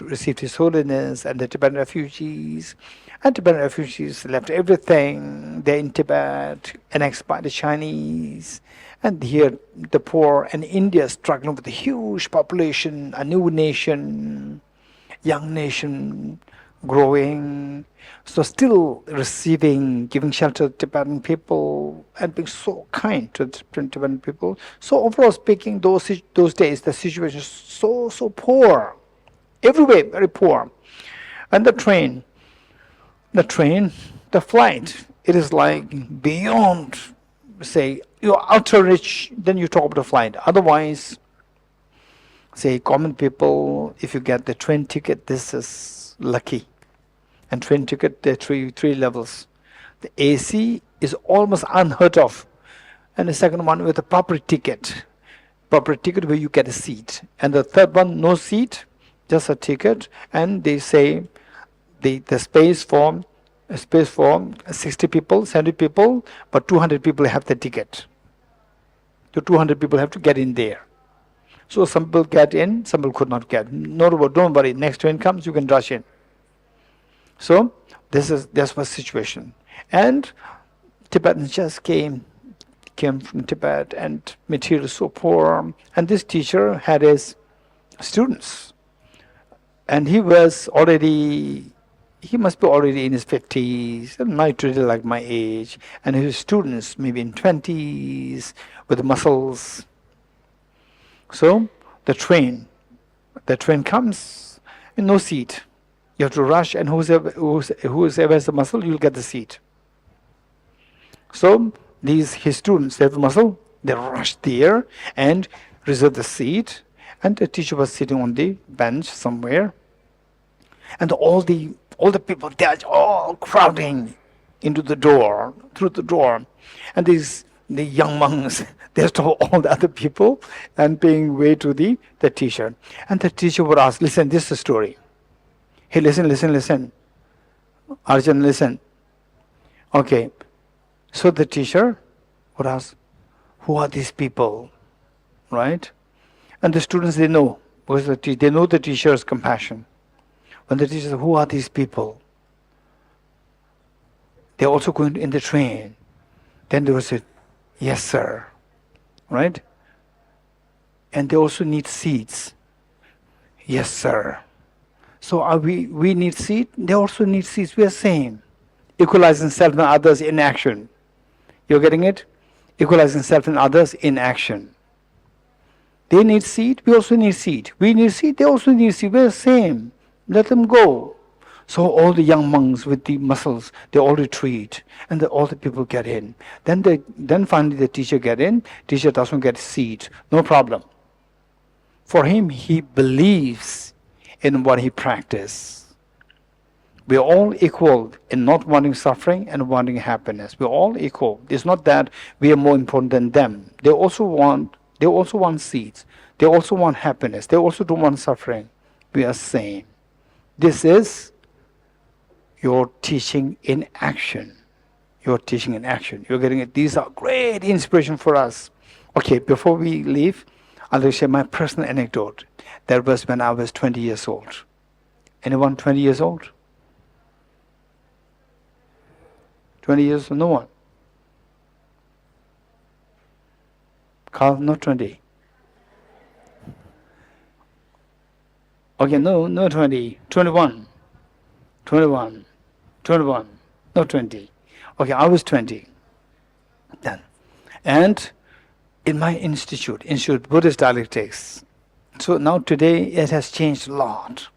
received His Holiness and the Tibetan refugees. And Tibetan refugees left everything there in Tibet, annexed by the Chinese. And here the poor, and India struggling with a huge population, a new nation, young nation, growing. So still giving shelter to Tibetan people and being so kind to the Tibetan people. So overall speaking, those days, the situation is so poor. Everywhere, very poor. And the flight, it is like beyond, say, you're ultra rich, then you talk about the flight. Otherwise, say, common people, if you get the train ticket, this is lucky. And train ticket, there are three levels. The AC is almost unheard of. And the second one with a proper ticket where you get a seat. And the third one, no seat, just a ticket. And they say the space for 60 people, 70 people, but 200 people have the ticket. So 200 people have to get in there. So some people get in, some people could not get. Don't worry, next train comes, you can rush in. So that's my situation. And Tibetans just came from Tibet, and material is so poor. And this teacher had his students, and he must be already in his 50s, and might really like my age, and his students maybe in 20s with muscles. So the train comes and no seat. You have to rush, and whoever has the muscle, you'll get the seat. So his students, they have the muscle, they rush there and reserve the seat, and the teacher was sitting on the bench somewhere, and all the people, they are all crowding through the door, and the young monks, they told all the other people and paying way to the teacher. And the teacher would ask, listen, this is the story. Hey, listen. Arjun, listen. Okay. So the teacher would ask, who are these people? Right? And the students, they know, because they know the teacher's compassion. When the teacher says, who are these people? They're also going in the train. Then they will say, yes, sir. Right? And they also need seats. Yes, sir. So we need seats, they also need seats. We are same. Equalizing self and others in action. You're getting it? Equalizing self and others in action. They need seat, we also need seat. We need seat, they also need seat. We're the same. Let them go. So all the young monks with the muscles, they all retreat, and all the people get in. Then finally the teacher get in. Teacher doesn't get a seat, no problem. For him, he believes in what he practices. We're all equal in not wanting suffering and wanting happiness. We're all equal. It's not that we are more important than them. They also want seats. They also want happiness. They also don't want suffering. We are same. This is your teaching in action. Your teaching in action. You're getting it. These are great inspiration for us. Okay, before we leave, I'll share my personal anecdote. That was when I was 20 years old. Anyone 20 years old? 20 years? No one. Carl, not 20. Okay, no 20. 21. 21. 21. No 20. Okay, I was 20 then. And in my institute, Buddhist Dialectics. So now today it has changed a lot.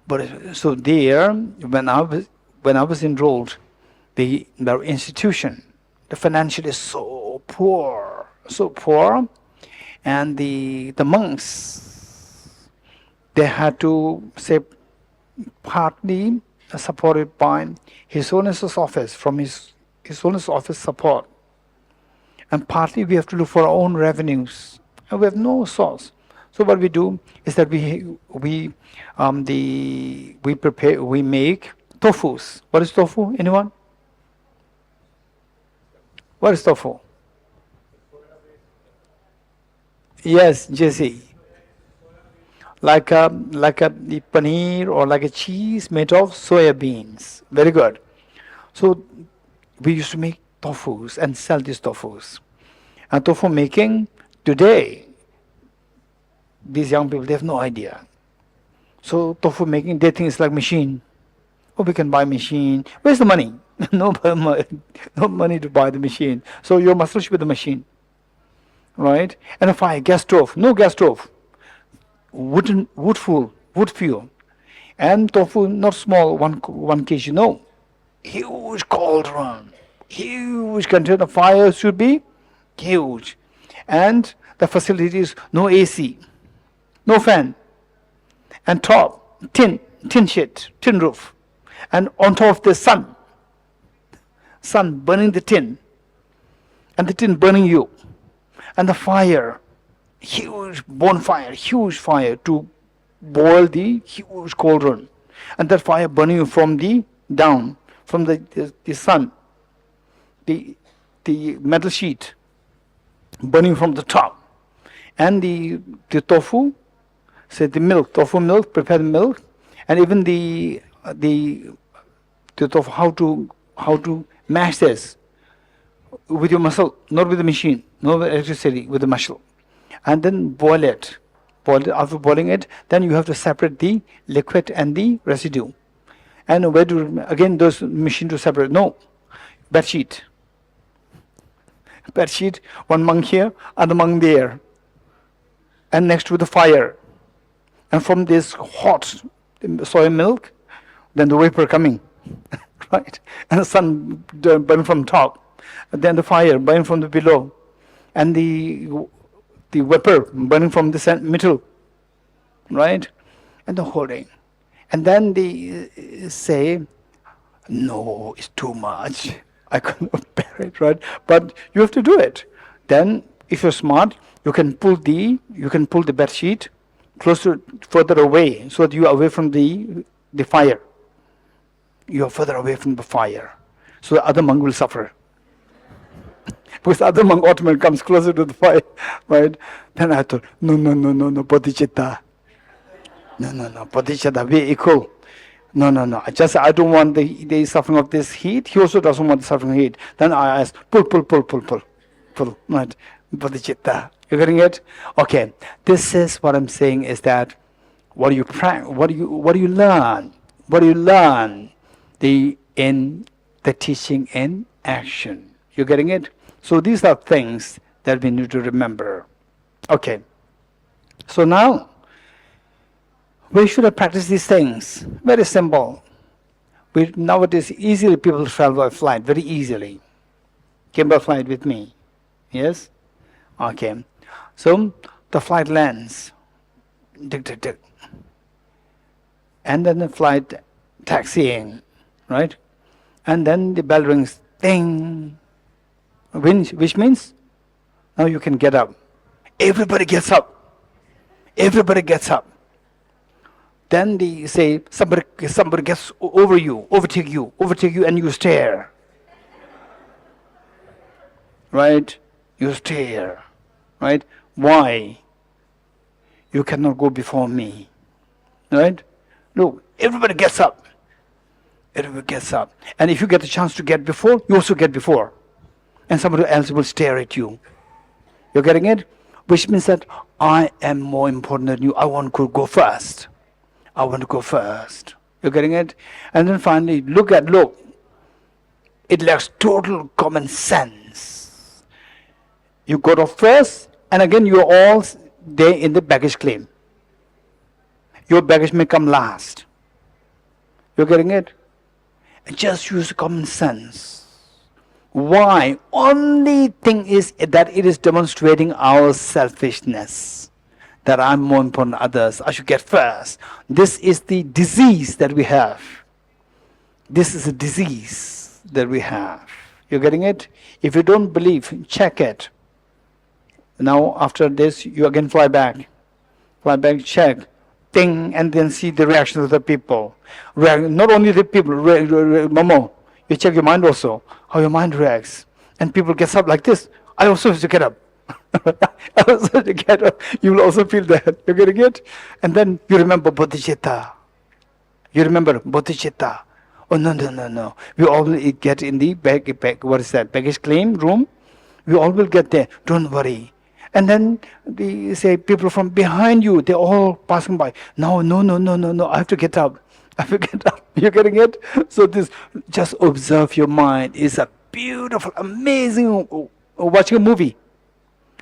But so there, when I was enrolled, the institution, the financial is so poor, and the monks, they had to say partly supported by His Holiness's office, from His Holiness office support, and partly we have to look for our own revenues, and we have no source. So what we do is that we make tofus. What is tofu? Anyone? What is tofu? Yes, Geshe. Like the paneer or like a cheese made of soya beans. Very good. So we used to make tofus and sell these tofus. And tofu making today, these young people, they have no idea. So tofu making, they think it's like machine. Oh, we can buy machine. Where's the money? No money to buy the machine. So your muscle should be the machine. Right? And a fire, gas stove. No gas stove. Wood fuel. And tofu, not small, 1 kg, no. Huge cauldron. Huge container. Fire should be huge. And the facilities, no AC. No fan. And top, tin sheet, tin roof. And on top of the sun burning the tin. And the tin burning you. And the fire, huge bonfire, huge fire to boil the huge cauldron. And that fire burning you from the down, from the sun. The metal sheet burning from the top. And the tofu, say the milk, tofu milk, prepared milk, and even the tofu, how to mash this with your muscle, not with the machine, not with electricity, with the muscle, and then boil it. After boiling it, then you have to separate the liquid and the residue. And where do again those machine to separate? No, bed sheet, one monk here, other monk there, and next to the fire. And from this hot soy milk, then the vapor coming, right? And the sun burn from top, and then the fire burn from the below, and the vapor burning from the middle, right? And the whole thing. And then they say, no, it's too much. I cannot bear it, right? But you have to do it. Then, if you're smart, you can pull the bed sheet further away, so that you are away from the fire. you're further away from the fire. So the other monk will suffer. Because the other monk automatically comes closer to the fire, right? Then I thought, no, bodhicitta. No, bodhicitta, we're equal. No. I don't want the suffering of this heat. He also doesn't want the suffering of heat. Then I asked, pull. Right? Bodhicitta. You getting it? Okay. This is what I'm saying is that what do you learn? What do you learn? In the teaching in action. You getting it? So these are things that we need to remember. Okay. So now, where should I practice these things? Very simple. Nowadays, easily people travel by flight, very easily. Came by flight with me. Yes? Okay. So, the flight lands. Tick. And then the flight taxiing. Right? And then the bell rings. Ding. Which means, now you can get up. Everybody gets up. Then they say, somebody gets overtake you, and you stare. Right? You stare. Right? Why? You cannot go before me. Right? No, everybody gets up. And if you get the chance to get before, you also get before. And somebody else will stare at you. You're getting it? Which means that I am more important than you. I want to go first. You're getting it? And then finally, look. It lacks total common sense. You got off first, and again you are all there in the baggage claim. Your baggage may come last. You're getting it? Just use common sense. Why? Only thing is that it is demonstrating our selfishness. That I'm more important than others. I should get first. This is the disease that we have. You're getting it? If you don't believe, check it. Now after this, you again fly back, check, ting, and then see the reaction of the people. Not only the people, Momo, you check your mind also, how your mind reacts. And people get up like this. I also have to get up. You will also feel that. You're getting it? And then you remember bodhicitta. Oh, no. We all will get in the baggage claim room. We all will get there. Don't worry. And then they say people from behind you, they're all passing by. No. I have to get up. You're getting it? So this, just observe your mind. It's a beautiful, amazing, watching a movie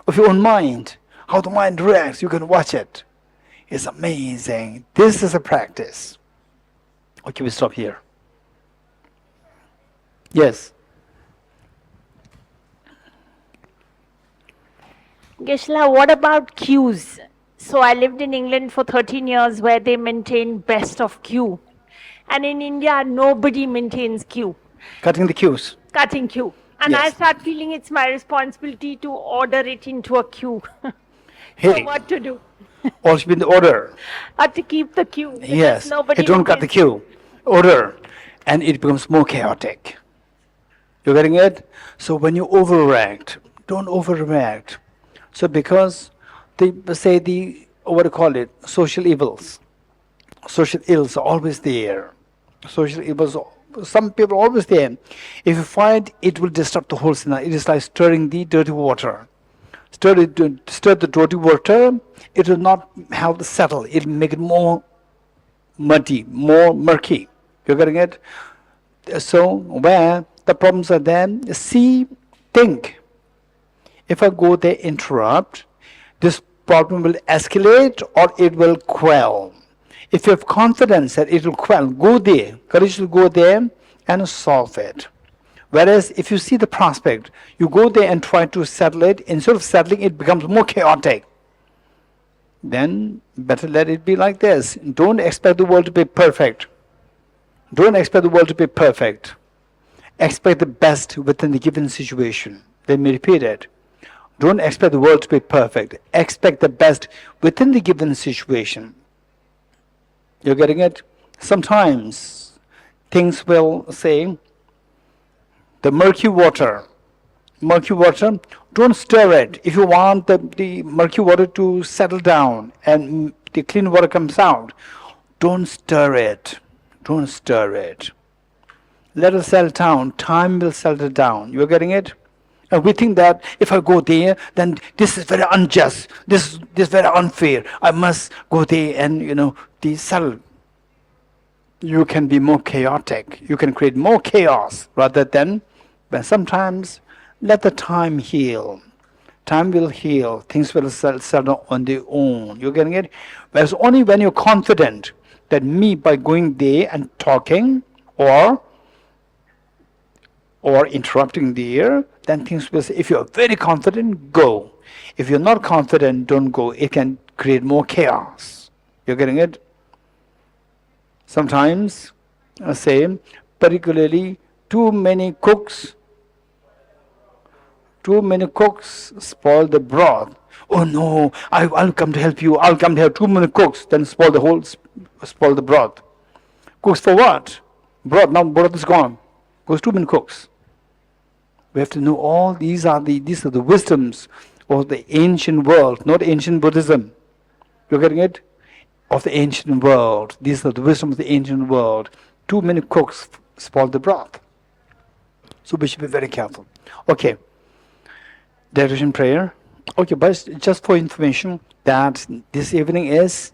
of your own mind. How the mind reacts, you can watch it. It's amazing. This is a practice. Okay, we stop here. Yes. Geshe, what about queues? So I lived in England for 13 years where they maintain best of queue. And in India, nobody maintains queue. Cutting the queues. Cutting queue. And I Yes. start feeling it's my responsibility to order it into a queue. Hey, So what to do? all should be in the order. To keep the queue. Because Yes. Nobody Hey, don't cut the maintains- queue. Order. And it becomes more chaotic. You're getting it? So when you overreact, don't overreact. So because social evils. Social ills are always there. Social evils, some people are always there. If you find it will disrupt the whole scenario, it is like stirring the dirty water. Stir the dirty water, it will not help it settle. It will make it more muddy, more murky. You're getting it? So where the problems are there, think. If I go there, interrupt, this problem will escalate or it will quell. If you have confidence that it will quell, go there, courage to go there and solve it. Whereas if you see the prospect, you go there and try to settle it, instead of settling, it becomes more chaotic. Then better let it be like this. Don't expect the world to be perfect. Expect the best within the given situation. Let me repeat it. Don't expect the world to be perfect. Expect the best within the given situation. You're getting it? Sometimes things will say, the murky water, don't stir it. If you want the murky water to settle down and the clean water comes out, don't stir it. Don't stir it. Let it settle down. Time will settle down. You're getting it? And we think that if I go there, then this is very unjust. This is very unfair. I must go there and, the settle. You can be more chaotic. You can create more chaos rather than, but sometimes let the time heal. Time will heal. Things will settle on their own. You're getting it? Whereas only when you're confident that me, by going there and talking or interrupting there, then things will say, if you're very confident, go. If you're not confident, don't go. It can create more chaos. You're getting it? Sometimes, I say, particularly too many cooks spoil the broth. Oh no, I'll come to help you. I'll come to help. Too many cooks, then spoil the broth. Cooks for what? Broth, now broth is gone. Because too many cooks. We have to know all these are the wisdoms of the ancient world, not ancient Buddhism. You're getting it? Of the ancient world. These are the wisdom of the ancient world. Too many cooks spoil the broth. So we should be very careful. Okay. Direction prayer. Okay, but just for information, that this evening is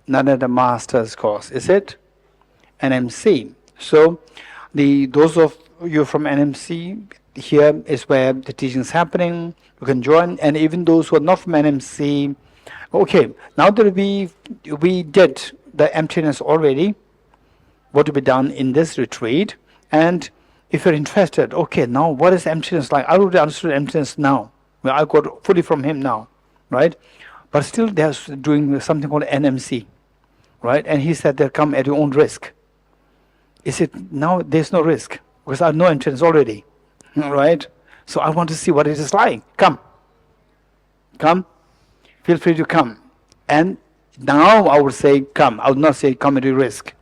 not at a master's course, is it? NMC. So those of you from NMC, here is where the teaching is happening. You can join, and even those who are not from NMC. Okay, now that we did the emptiness already, what to be done in this retreat, and if you're interested, okay, now what is emptiness like? I already understood emptiness now. Well, I got fully from him now, right? But still they're doing something called NMC, right? And he said they'll come at your own risk. Is it now? There's no risk because I know emptiness already, right? So I want to see what it is like. Come. Feel free to come. And now I would say come. I would not say come at your risk.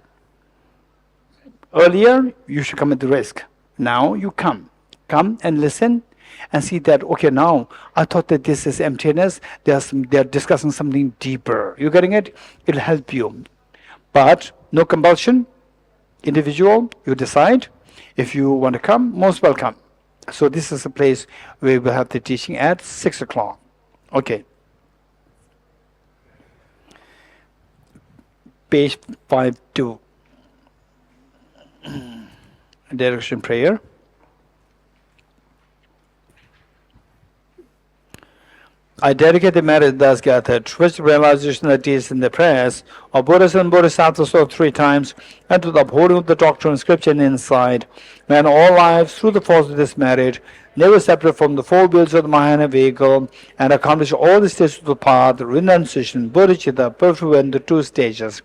Earlier you should come at the risk. Now you come and listen and see that, okay, now I thought that this is emptiness. They're discussing something deeper. You getting it? It'll help you. But no compulsion. Individual, you decide. If you want to come, most welcome. So this is a place where we'll have the teaching at 6 o'clock. Okay. Page 52. Direction prayer. I dedicate the merit thus gathered to which realization that is in the prayers of Buddhas and Bodhisattvas all 3 times, and to the upholding of the doctrine and scripture and insight, when all lives through the force of this merit, never separate from the 4 wheels of the Mahayana vehicle, and accomplish all the stages of the path, renunciation, bodhicitta, perfect and the 2 stages.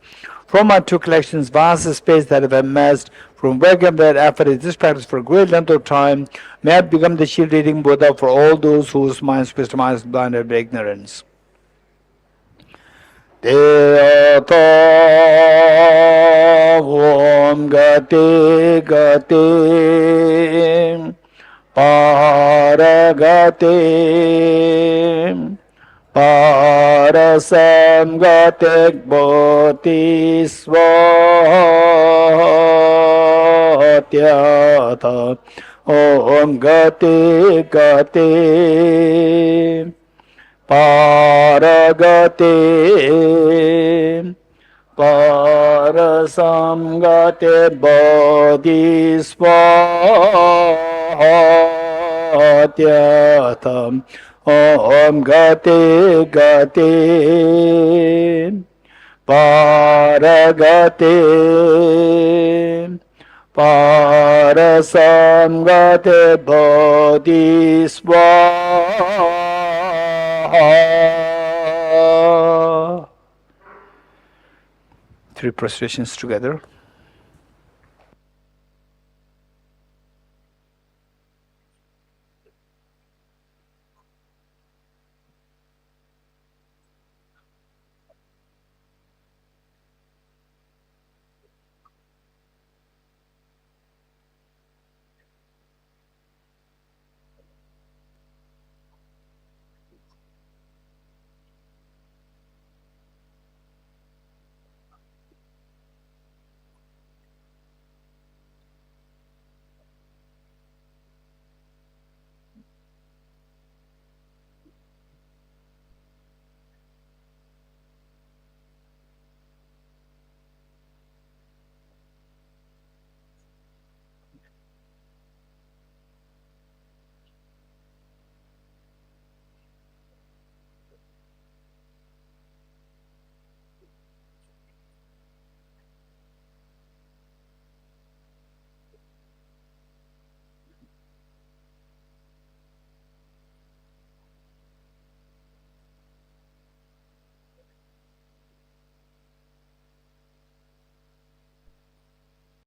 From my 2 collections, vast space that have amassed, from where came that effort is this practice for a great length of time, may have become the shield-reading Buddha for all those whose minds wisdom is blinded by ignorance. Deyata Om Gate Gate Paragate Parasam Gate Bodhi Swatyata Om Gate Gate Paragate Parasam Gate Bodhi Swatyata Om Gate Gate Paragate Parasam Gate Bodhi Swaha. 3 prostrations together.